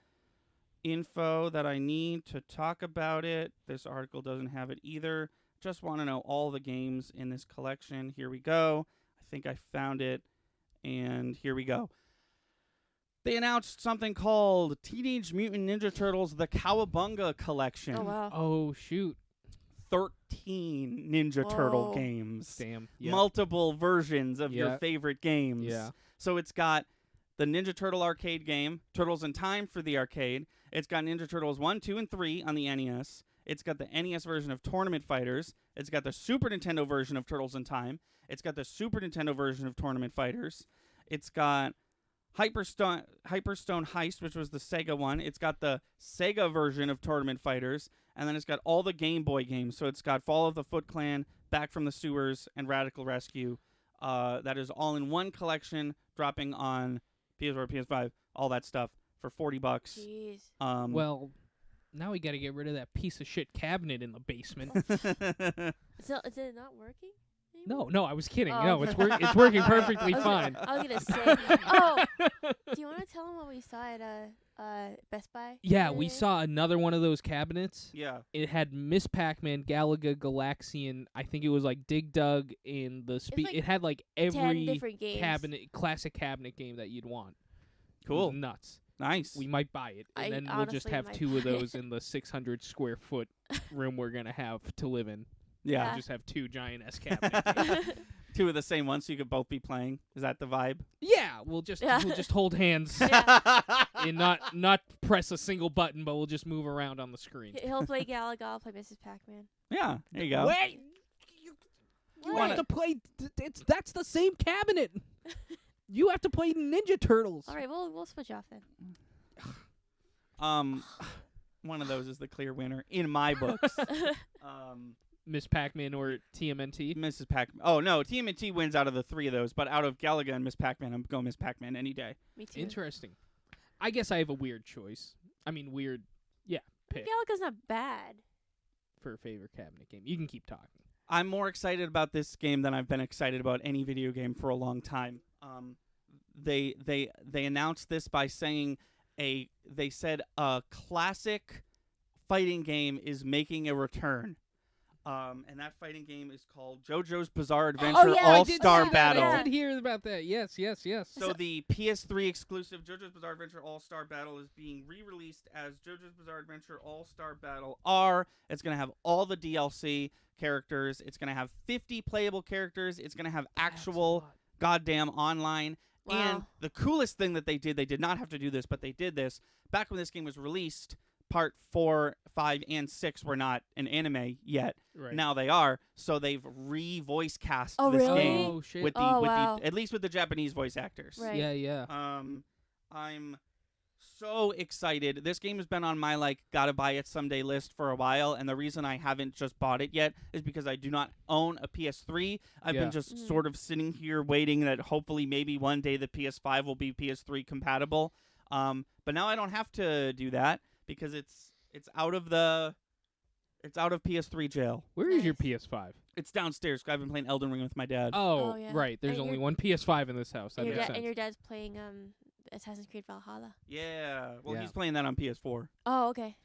info that I need to talk about it. This article doesn't have it either. Just want to know all the games in this collection. Here we go. I think I found it, and here we go. They announced something called Teenage Mutant Ninja Turtles: The Cowabunga Collection. Oh, wow. Oh, shoot. 13 Ninja Turtle games. Damn. Yep. Multiple versions of your favorite games. Yeah. So it's got the Ninja Turtle arcade game, Turtles in Time for the arcade. It's got Ninja Turtles 1, 2, and 3 on the NES. It's got the NES version of Tournament Fighters. It's got the Super Nintendo version of Turtles in Time. It's got the Super Nintendo version of Tournament Fighters. It's got Hyperstone Heist, which was the Sega one. It's got the Sega version of Tournament Fighters. And then it's got all the Game Boy games. So it's got Fall of the Foot Clan, Back from the Sewers, and Radical Rescue. That is all in one collection, dropping on PS4, PS5, all that stuff for $40. Jeez. Well, now we got to get rid of that piece of shit cabinet in the basement. Is it not working? No, I was kidding. Oh, No, okay. it's working perfectly fine. I was gonna say. Oh, do you want to tell them what we saw at Best Buy? Yeah, we saw another one of those cabinets. Yeah. It had Miss Pac-Man, Galaga, Galaxian. I think it was like Dig Dug in the like it had like 10 every different games. classic cabinet game that you'd want. Cool. It was nuts. Nice. We might buy it, and then we'll just honestly have might 2 of buy it. those in the 600 square foot room we're gonna have to live in. Yeah. Yeah. We'll just have 2 giant S cabinets. 2 of the same ones, so you could both be playing. Is that the vibe? Yeah, we'll just hold hands Yeah. and not press a single button, but we'll just move around on the screen. He'll play Galaga. I'll play Mrs. Pac-Man. Yeah, there you go. Wait, you wanna- have to play. That's the same cabinet. You have to play Ninja Turtles. All right, we'll switch off then. One of those is the clear winner in my books. Miss Pac-Man or TMNT. Mrs. Pac-Man. Oh no, TMNT wins out of the 3 of those, but out of Galaga and Miss Pac-Man, I'm going Miss Pac-Man any day. Me too. Interesting. I guess I have a weird choice. I mean, weird. Yeah, pick Galaga's not bad. for a favorite cabinet game. You can keep talking. I'm more excited about this game than I've been excited about any video game for a long time. They announced this by saying they said a classic fighting game is making a return. And that fighting game is called JoJo's Bizarre Adventure yeah, All-Star that. Battle. I did hear about that. Yes. So the PS3 exclusive JoJo's Bizarre Adventure All-Star Battle is being re-released as JoJo's Bizarre Adventure All-Star Battle R. It's going to have all the DLC characters. It's going to have 50 playable characters. It's going to have actual goddamn online. Wow. And the coolest thing that they did not have to do this, but they did this. Back when this game was released, Part 4, 5, and 6 were not an anime yet. Right. Now they are. So they've re-voice cast Oh, this really? game Oh shit. with the Oh, with wow. the at least with the Japanese voice actors. Right. Yeah. I'm so excited. This game has been on my gotta buy it someday list for a while, and the reason I haven't just bought it yet is because I do not own a PS3. I've Yeah. been just sort of sitting here waiting that hopefully maybe one day the PS5 will be PS3 compatible. But now I don't have to do that because it's out of PS3 jail. Where is your Nice. PS5? It's downstairs. I've been playing Elden Ring with my dad. Oh, yeah. right. There's And only your- one PS5 in this house. That And your, makes and sense. your dad's playing Assassin's Creed Valhalla. Yeah. Well, Yeah. he's playing that on PS4. Oh, okay.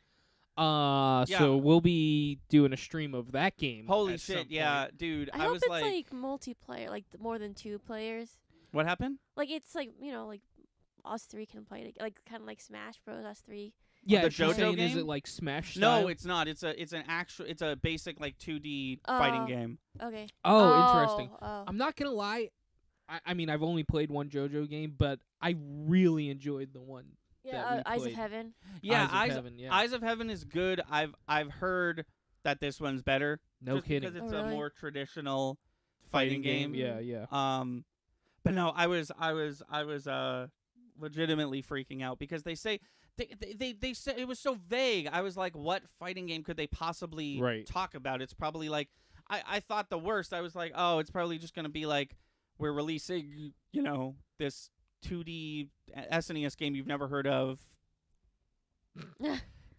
Yeah. So we'll be doing a stream of that game. Holy at some shit! Yeah, point. dude. I I hope was it's like, multiplayer, more than 2 players. what happened? Like it's us 3 can play it, kind of like Smash Bros. Us 3. Yeah, the she's JoJo saying, is game? it like Smash No, style? it's not. It's a basic 2D fighting Oh. game. Okay. Oh, interesting. Oh. I'm not gonna lie. I mean, I've only played one JoJo game, but I really enjoyed the one. that Yeah, we Eyes of played. Heaven. Yeah, Eyes of Heaven. Yeah. Eyes of Heaven is good. I've heard that this one's better. No just kidding. Because it's Oh, a really? more traditional fighting game. Yeah. But no, I was legitimately freaking out because they say they said it was so vague. I was like, what fighting game could they possibly Right. talk about? It's probably I thought the worst. I was like, oh, it's probably just gonna be we're releasing this 2D SNES game you've never heard of.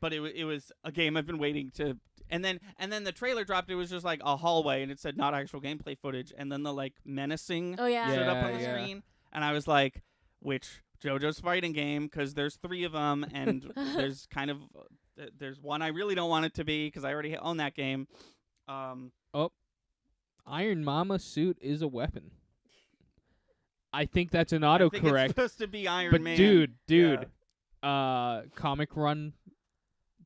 But it was a game I've been waiting to, and then the trailer dropped. It was just a hallway, and it said not actual gameplay footage, and then the menacing Oh yeah. showed up on Yeah, the yeah. screen, and I was like, which JoJo's fighting game? Because there's 3 of them, and there's there's one I really don't want it to be because I already own that game. Iron Mama suit is a weapon. I think that's an I think autocorrect. it's supposed to be Iron But Man. dude, Yeah. comic run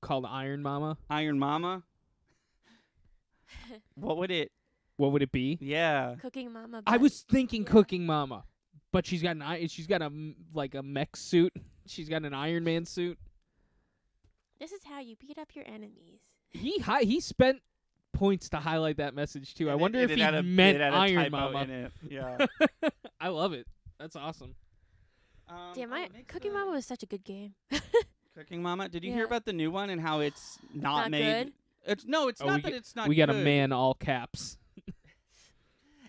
called Iron Mama. Iron Mama. What would it? What would it be? Yeah. Cooking Mama. I but- was thinking yeah. Cooking Mama, but she's got a mech suit. She's got an Iron Man suit. This is how you beat up your enemies. He spent points to highlight that message too. I And wonder it if he had a- meant it had a Iron typo Mama. in it. Yeah. I love it. That's awesome. Damn, it makes Cooking Mama was such a good game. Cooking Mama. Did you Yeah. hear about the new one and how it's not Not made? good? It's Oh, not we that g- it's not. We got good. a man all caps.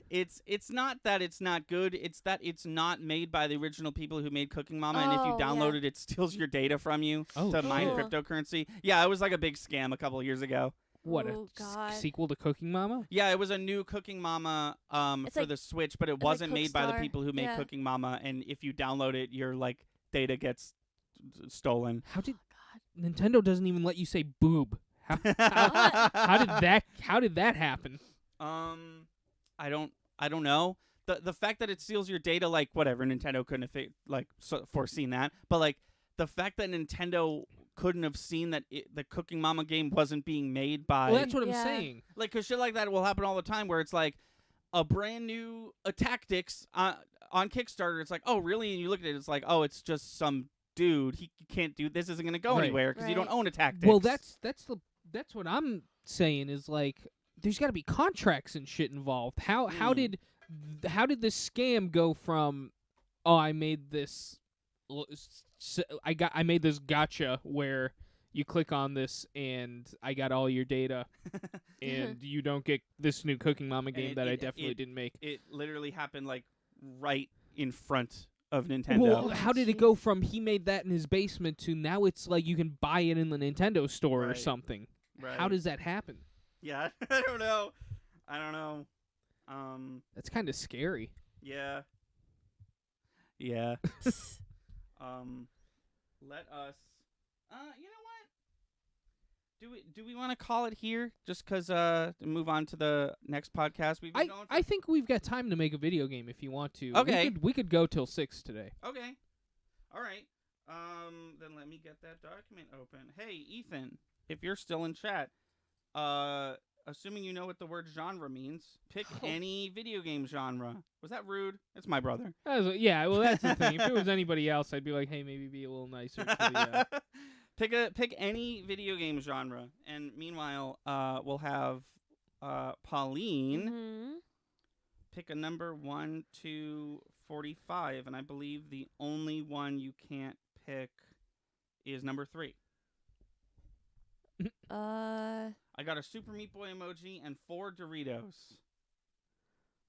It's not that it's not good. It's that it's not made by the original people who made Cooking Mama, and if you Oh, download yeah. it steals your data from you Oh, to mine shit. cryptocurrency. Yeah, it was like a big scam a couple of years ago. What Oh, God. sequel to Cooking Mama? Yeah, it was a new Cooking Mama It's for like- the Switch, but it like wasn't made by the Cookstar. people who made Yeah. Cooking Mama, and if you download it, your data gets stolen. How did God. Nintendo doesn't even let you say boob? How did that happen? I don't know. The fact that it steals your data, whatever, Nintendo couldn't have foreseen that, but the fact that Nintendo couldn't have seen that the Cooking Mama game wasn't being made by Well, that's what I'm Yeah. saying. because shit like that will happen all the time where it's a brand new tactics on Kickstarter. It's oh really, and you look at it, it's oh it's just some dude. He can't do this. Isn't going to go Right. anywhere because you don't Right. own a tactics. Well, that's what I'm saying is there's got to be contracts and shit involved. How did this scam go from I made this I made this gotcha where you click on this and I got all your data and you don't get this new Cooking Mama game that I definitely didn't make. It literally happened right in front of Nintendo. Well, how did it Jeez. go from he made that in his basement to now it's you can buy it in the Nintendo store or Right. something? Right. How does that happen? Yeah, I don't know. That's kind of scary. Yeah. Yeah. Let us. You know what? Do we want to call it here? Just because move on to the next podcast. We've been going I think we've got time to make a video game if you want to. Okay. We could go till 6 today. Okay. All right. Then let me get that document open. Hey, Ethan, if you're still in chat, assuming you know what the word genre means, pick any video game genre. Was that rude? It's my brother. Yeah, well, that's the thing. If it was anybody else, I'd be like, hey, maybe be a little nicer to the... Pick any video game genre, and meanwhile, we'll have Pauline Mm-hmm. pick a number 1 to 45, and I believe the only one you can't pick is number 3. I got a Super Meat Boy emoji and 4 Doritos.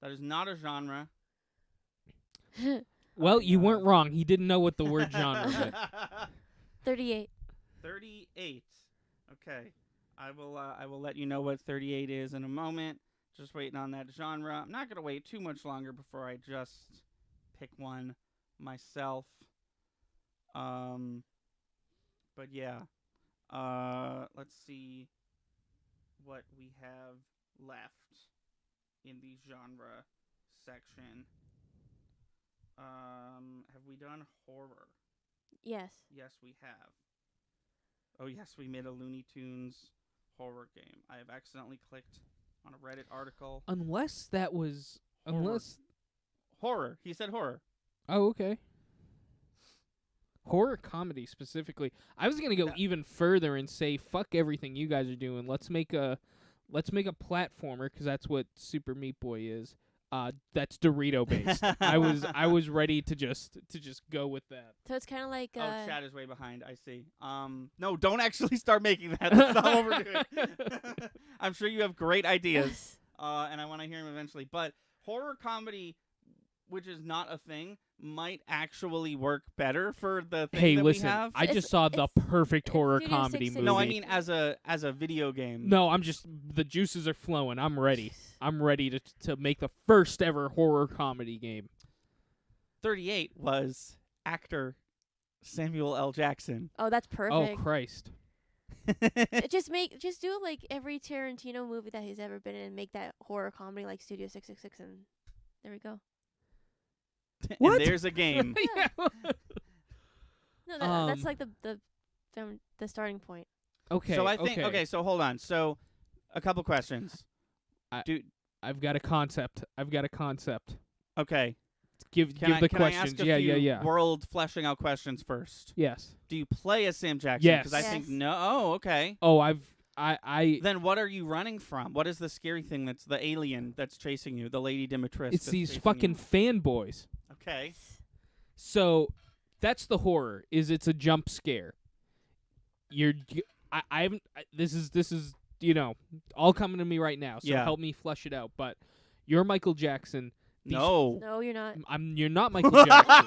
That is not a genre. Well, you weren't wrong. He didn't know what the word genre meant. 38. 38. Okay. I will let you know what 38 is in a moment. Just waiting on that genre. I'm not going to wait too much longer before I just pick one myself. But yeah. Let's see what we have left in the genre section. Have we done horror? Yes. Yes, we have. Oh, yes, we made a Looney Tunes horror game. I have accidentally clicked on a Reddit article. Unless that was... Horror. Unless... Horror. He said horror. Oh, okay. Horror comedy specifically. I was going to go even further and say, fuck everything you guys are doing. Let's make a platformer, because that's what Super Meat Boy is. That's Dorito based. I was ready to just go with that. So it's kind of like. Oh, chat is way behind. I see. No, don't actually start making that. That's not what we're doing. I'm sure you have great ideas. And I want to hear them eventually. But horror comedy, which is not a thing, might actually work better for the thing that listen, we have. I just saw the perfect horror Studio comedy 666. movie. No, I mean as a video game. No, the juices are flowing. I'm ready. I'm ready to make the first ever horror comedy game. 38 was actor Samuel L. Jackson. Oh, that's Oh perfect. Christ! Just do like every Tarantino movie that he's ever been in and make that horror comedy like Studio 666, and there we go. What? And there's a game. Yeah. No, that's like the starting point. Okay. So I think okay. So hold on. So a couple questions. I've got a concept. Okay. Give the can I questions. ask a Yeah, few yeah. world fleshing out questions first? Yes. Do you play as Sam Jackson? Yes. Because I think Yes. no. Oh, okay. Oh, I Then what are you running from? What is the scary thing that's the alien that's chasing you? The Lady Dimitrescu. it's these fucking fanboys. Okay. So that's the horror. It's a jump scare. I haven't. This is all coming to me right now. So Yeah. help me flesh it out. But you're Michael Jackson. No. No, you're not. You're not Michael Jackson.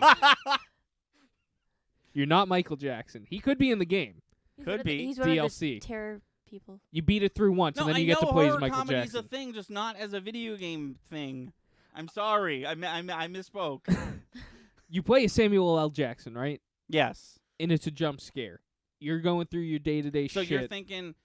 You're not Michael Jackson. He could be in the game. He's Could one of the- be. He's one of the DLC. terror people. You beat it through once, No, and then I you get know to play as horror Michael comedy's Jackson. a thing, just not as a video game thing. I'm sorry. I misspoke. You play as Samuel L. Jackson, right? Yes. And it's a jump scare. You're going through your day-to-day So shit. you're thinking,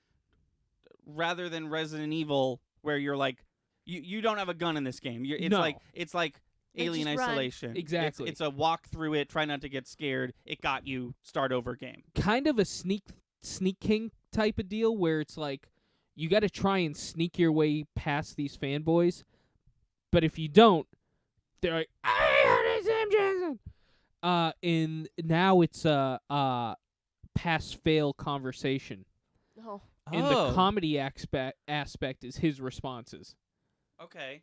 rather than Resident Evil, where you're like, you don't have a gun in this game. It's No. like Like, Alien just run. Isolation. Exactly. It's a walk through it. Try not to get scared. It got you. Start over game. Kind of a sneak king type of deal where it's like you got to try and sneak your way past these fanboys, but if you don't, they're like, "I am Sam Jackson." And now it's a pass fail conversation, Oh. and the comedy aspect is his responses, Okay.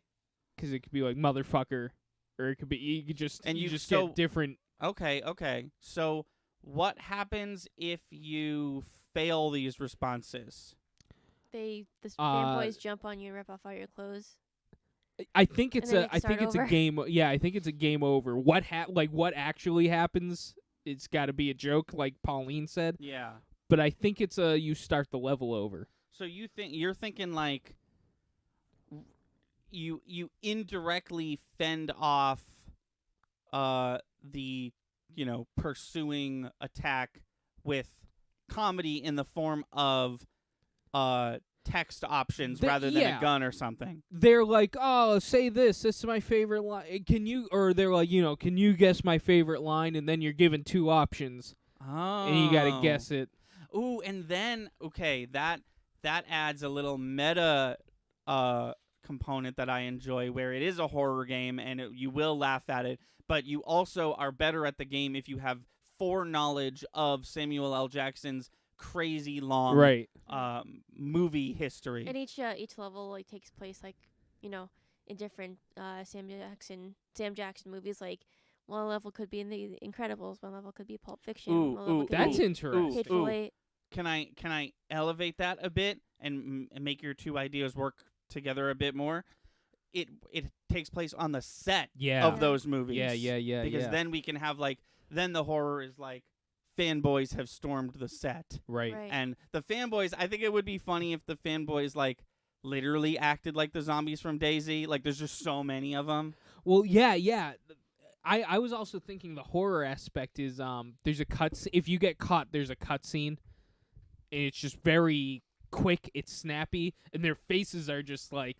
because it could be like motherfucker, or it could be you just so- get different. Okay. So what happens if you fail these responses? The fanboys jump on you and rip off all your clothes. I think it's And then you a start over. game. Yeah, I think it's a game over. What actually happens? It's got to be a joke, like Pauline said. Yeah. But I think it's you start the level over. So you're thinking like you indirectly fend off the pursuing attack with comedy in the form of text options They- rather than yeah. a gun or something. They're like, oh, say this. This is my favorite line. Can you? Or they're like, can you guess my favorite line? And then you're given 2 options, Oh. and you gotta guess it. Ooh, and then that adds a little meta component that I enjoy, where it is a horror game and you will laugh at it, but you also are better at the game if you have foreknowledge of Samuel L. Jackson's crazy long Right. movie history. And each level like takes place like in different Sam Jackson movies. Like one level could be in The Incredibles, one level could be Pulp Fiction. Ooh, one level ooh, could That's be interesting. Hateful Eight. Can I elevate that a bit and make your 2 ideas work together a bit more? It takes place on the set Yeah. of those movies. Yeah. Because then we can have then the horror is like fanboys have stormed the set. Right. And the fanboys, I think it would be funny if the fanboys literally acted like the zombies from DayZ. Like there's just so many of them. Well, yeah. I was also thinking the horror aspect is there's a cut. If you get caught, there's a cut scene. And it's just very quick. It's snappy, and their faces are just like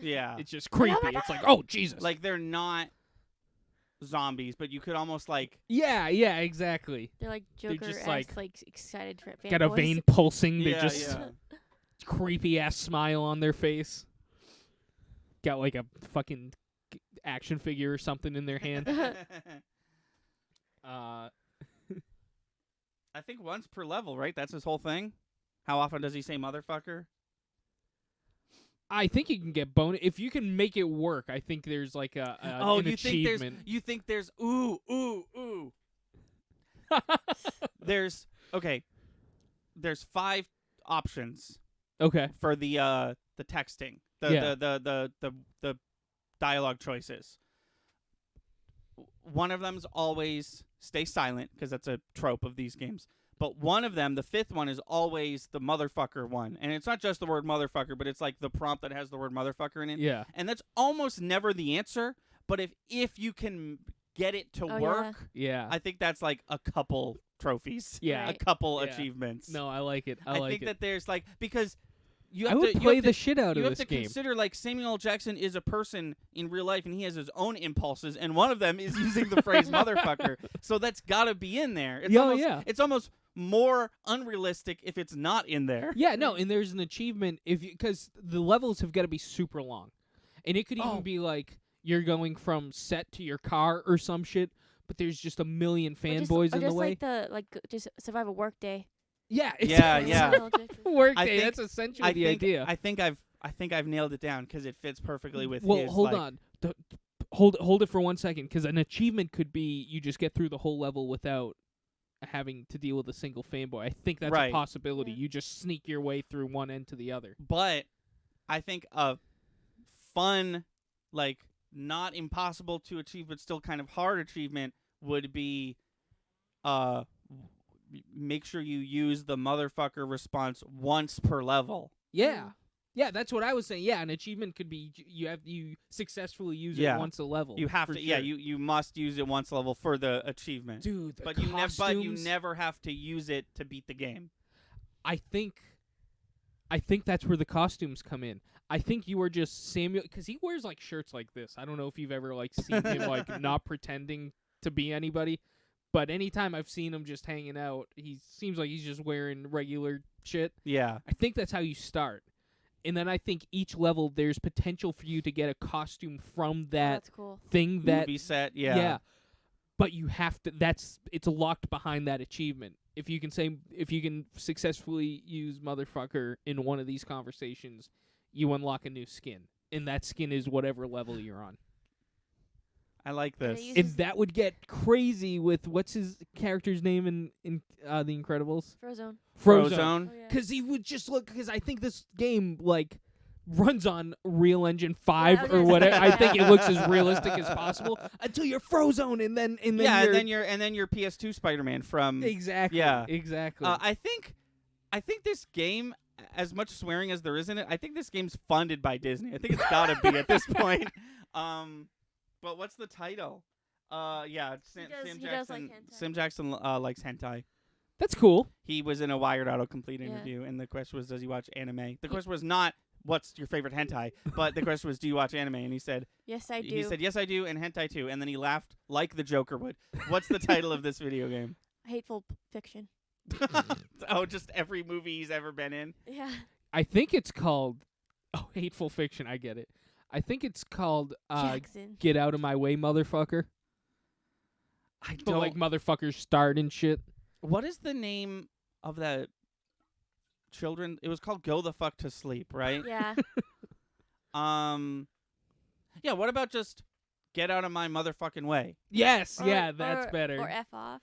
Yeah. it's just creepy. It's like, oh Jesus! Like they're not zombies, but you could almost yeah, exactly. They're like Joker just, like excited for fanboys. Got a vein pulsing. They're yeah, just yeah. creepy ass smile on their face. Got like a fucking action figure or something in their hand. I think once per level, right? That's his whole thing. How often does he say motherfucker? I think you can get bonus if you can make it work. I think there's like an achievement. You think there's ooh. There's 5 options Okay. for the texting. The dialogue choices. One of them's always stay silent, because that's a trope of these games. But one of them, the 5th one, is always the motherfucker one. And it's not just the word motherfucker, but it's like the prompt that has the word motherfucker in it. Yeah. And that's almost never the answer. But if you can get it to work, Yeah. I think that's like a couple trophies. Yeah. A couple Yeah. achievements. No, I like it. I think that there's because you I have would to play you have the to, shit out of you have this to game. consider Samuel L. Jackson is a person in real life, and he has his own impulses, and one of them is using the phrase motherfucker. So that's got to be in there. It's almost more unrealistic if it's not in there. Yeah, no, and there's an achievement because the levels have got to be super long, and it could even be like you're going from set to your car or some shit, but there's just a million fanboys in the way. Just survive a work day. Yeah, Yeah. Workday. That's essentially the idea. I think I've nailed it down because it fits perfectly with well, his. hold on. Hold it for 1 second, because an achievement could be you just get through the whole level without having to deal with a single fanboy. I think that's a possibility. Yeah. You just sneak your way through one end to the other. But I think a fun, not impossible to achieve but still kind of hard achievement would be make sure you use the motherfucker response once per level. Yeah. Yeah, that's what I was saying. Yeah, an achievement could be you successfully use it once a level. You have to. Sure. Yeah, you must use it once a level for the achievement. Dude, but you never have to use it to beat the game. I think that's where the costumes come in. I think you are just Samuel, because he wears shirts like this. I don't know if you've ever seen him not pretending to be anybody, but anytime I've seen him just hanging out, he seems like he's just wearing regular shit. Yeah, I think that's how you start. And then I think each level there's potential for you to get a costume from that That's cool. thing that movie set. Yeah. But you have to. It's locked behind that achievement. If you can successfully use motherfucker in one of these conversations, you unlock a new skin, and that skin is whatever level you're on. I like this. And that would get crazy with what's his character's name in The Incredibles? Frozone. Because he would just look. Because I think this game runs on Real Engine 5 or whatever. I think it looks as realistic as possible until you're Frozone, and then and then you're PS2 Spider-Man from exactly. Yeah, exactly. I think this game, as much swearing as there is in it, I think this game's funded by Disney. I think it's gotta be at this point. But what's the title? Sam Jackson. Sam Jackson likes hentai. That's cool. He was in a Wired Autocomplete Yeah. interview, and the question was, does he watch anime? The question was not, what's your favorite hentai? But the question was, do you watch anime? And he said, Yes, I do. He said, yes, I do, and hentai too. And then he laughed like the Joker would. What's the title of this video game? Hateful Fiction. Oh, just every movie he's ever been in? Yeah. I think it's called Hateful Fiction. I get it. I think it's called Jackson. Get Out of My Way, Motherfucker. I But don't. like motherfuckers starred and shit. What is the name of the children? It was called Go the Fuck to Sleep, right? Yeah. Yeah, what about just Get Out of My Motherfucking Way? Yes, Or- yeah, that's or- better. Or F off.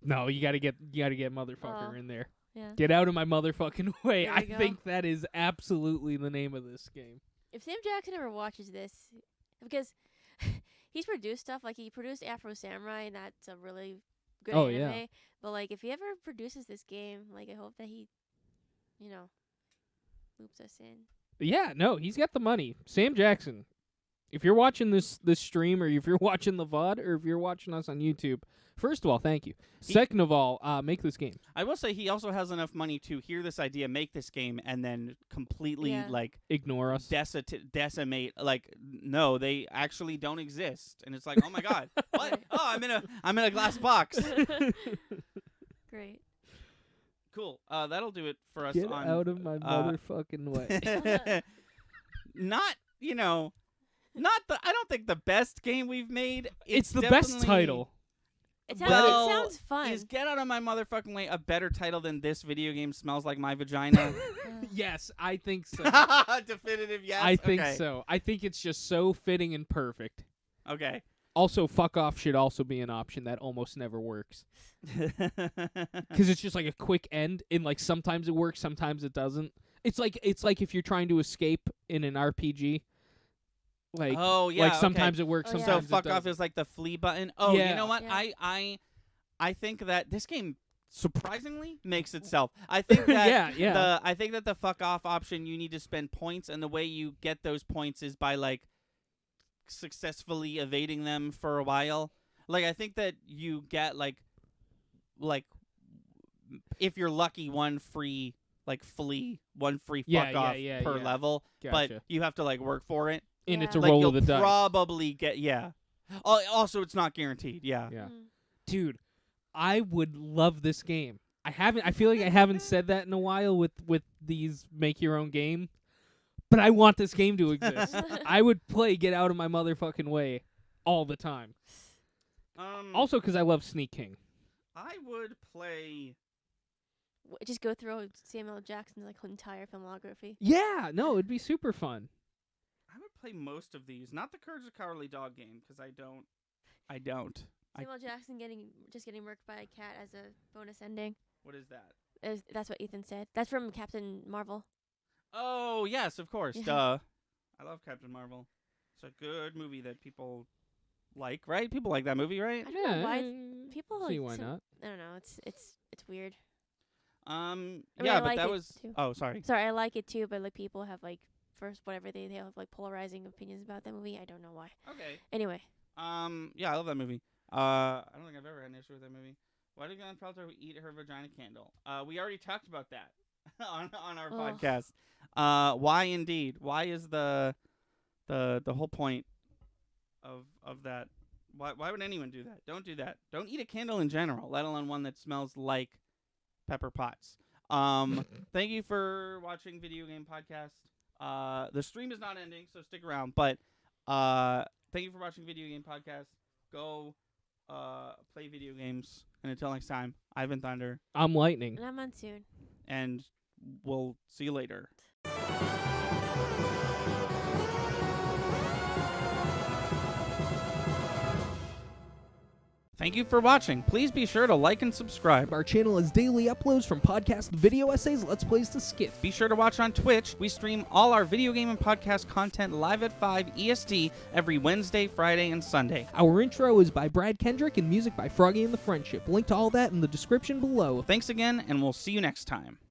No, you gotta get motherfucker Oh. in there. Yeah. Get out of my motherfucking way. There I you go. think that is absolutely the name of this game. If Sam Jackson ever watches this, because he's produced stuff, like he produced Afro Samurai, and that's a really good Oh, anime. yeah. But like, if he ever produces this game, like, I hope that he, loops us in. Yeah, no, he's got the money. Sam Jackson. If you're watching this stream, or if you're watching the VOD, or if you're watching us on YouTube, first of all, thank you. Second of all, make this game. I will say he also has enough money to hear this idea, make this game, and then completely Yeah. like Ignore us. decimate. Like, no, they actually don't exist, and it's like, oh my god, what? Right. Oh, I'm in a glass box. Great. Cool. That'll do it for us. Get on, out of my motherfucking way. Not, not the. I don't think the best game we've made. It's the best definitely- title. It sounds, Well, it sounds fun. Is Get Out of My Motherfucking Way a better title than This Video Game Smells Like My Vagina? Yes, I think so. Definitive yes. I think Okay. so. I think it's just so fitting and perfect. Okay. Also, fuck off should also be an option that almost never works. Because it's just like a quick end, and like sometimes it works, sometimes it doesn't. It's like if you're trying to escape in an RPG. Like, oh yeah. like okay. sometimes it works, Oh, yeah. sometimes So fuck it off doesn't. is like the flee button. Oh, Yeah. you know what? Yeah. I think that this game surprisingly makes itself. I think that yeah. I think that the fuck off option, you need to spend points, and the way you get those points is by like successfully evading them for a while. Like, I think that you get like if you're lucky, one free flee, one free Yeah, fuck yeah, off yeah, per yeah. level, Gotcha. but you have to like work for it. And Yeah. it's a Like, roll you'll of the dice. probably get Also, it's not guaranteed. Yeah. Yeah. Mm. Dude, I would love this game. I feel like I haven't said that in a while with these make your own game, but I want this game to exist. I would play Get Out of My Motherfucking Way all the time. Also because I love Sneak King. I would play. Just go through Samuel Jackson's like entire filmography. Yeah, no, it'd be super fun. I would play most of these, not the Courage the Cowardly Dog game, because I don't. Samuel Jackson getting murked by a cat as a bonus ending. What is that? That's what Ethan said. That's from Captain Marvel. Oh yes, of course. Yeah. Duh. I love Captain Marvel. It's a good movie that people like, right? People like that movie, right? I don't know why people see like why some- not. I don't know. It's weird. Yeah, mean, but I like that it was. too. Oh, sorry. Sorry, I like it too, but like people have like first whatever they have like polarizing opinions about that movie. I don't know why. Okay. Anyway, Yeah, I love that movie. I don't think I've ever had an issue with that movie. Why did Gwyneth Paltrow eat her vagina candle? We already talked about that on our Ugh. podcast. Why indeed? Why is the whole point of that? Why would anyone do that? Don't do that. Don't eat a candle in general, let alone one that smells like Pepper Potts. Thank you for watching Video Game Podcast. The stream is not ending, so stick around. But thank you for watching Video Game Podcast. Go play video games. And until next time, I've been Thunder, I'm Lightning. and I'm Monsoon. and we'll see you later. Thank you for watching. Please be sure to like and subscribe. Our channel has daily uploads from podcast video essays, Let's Plays to skits. Be sure to watch on Twitch. We stream all our video game and podcast content live at 5 EST every Wednesday, Friday, and Sunday. Our intro is by Brad Kendrick and music by Froggy and the Friendship. Link to all that in the description below. Thanks again, and we'll see you next time.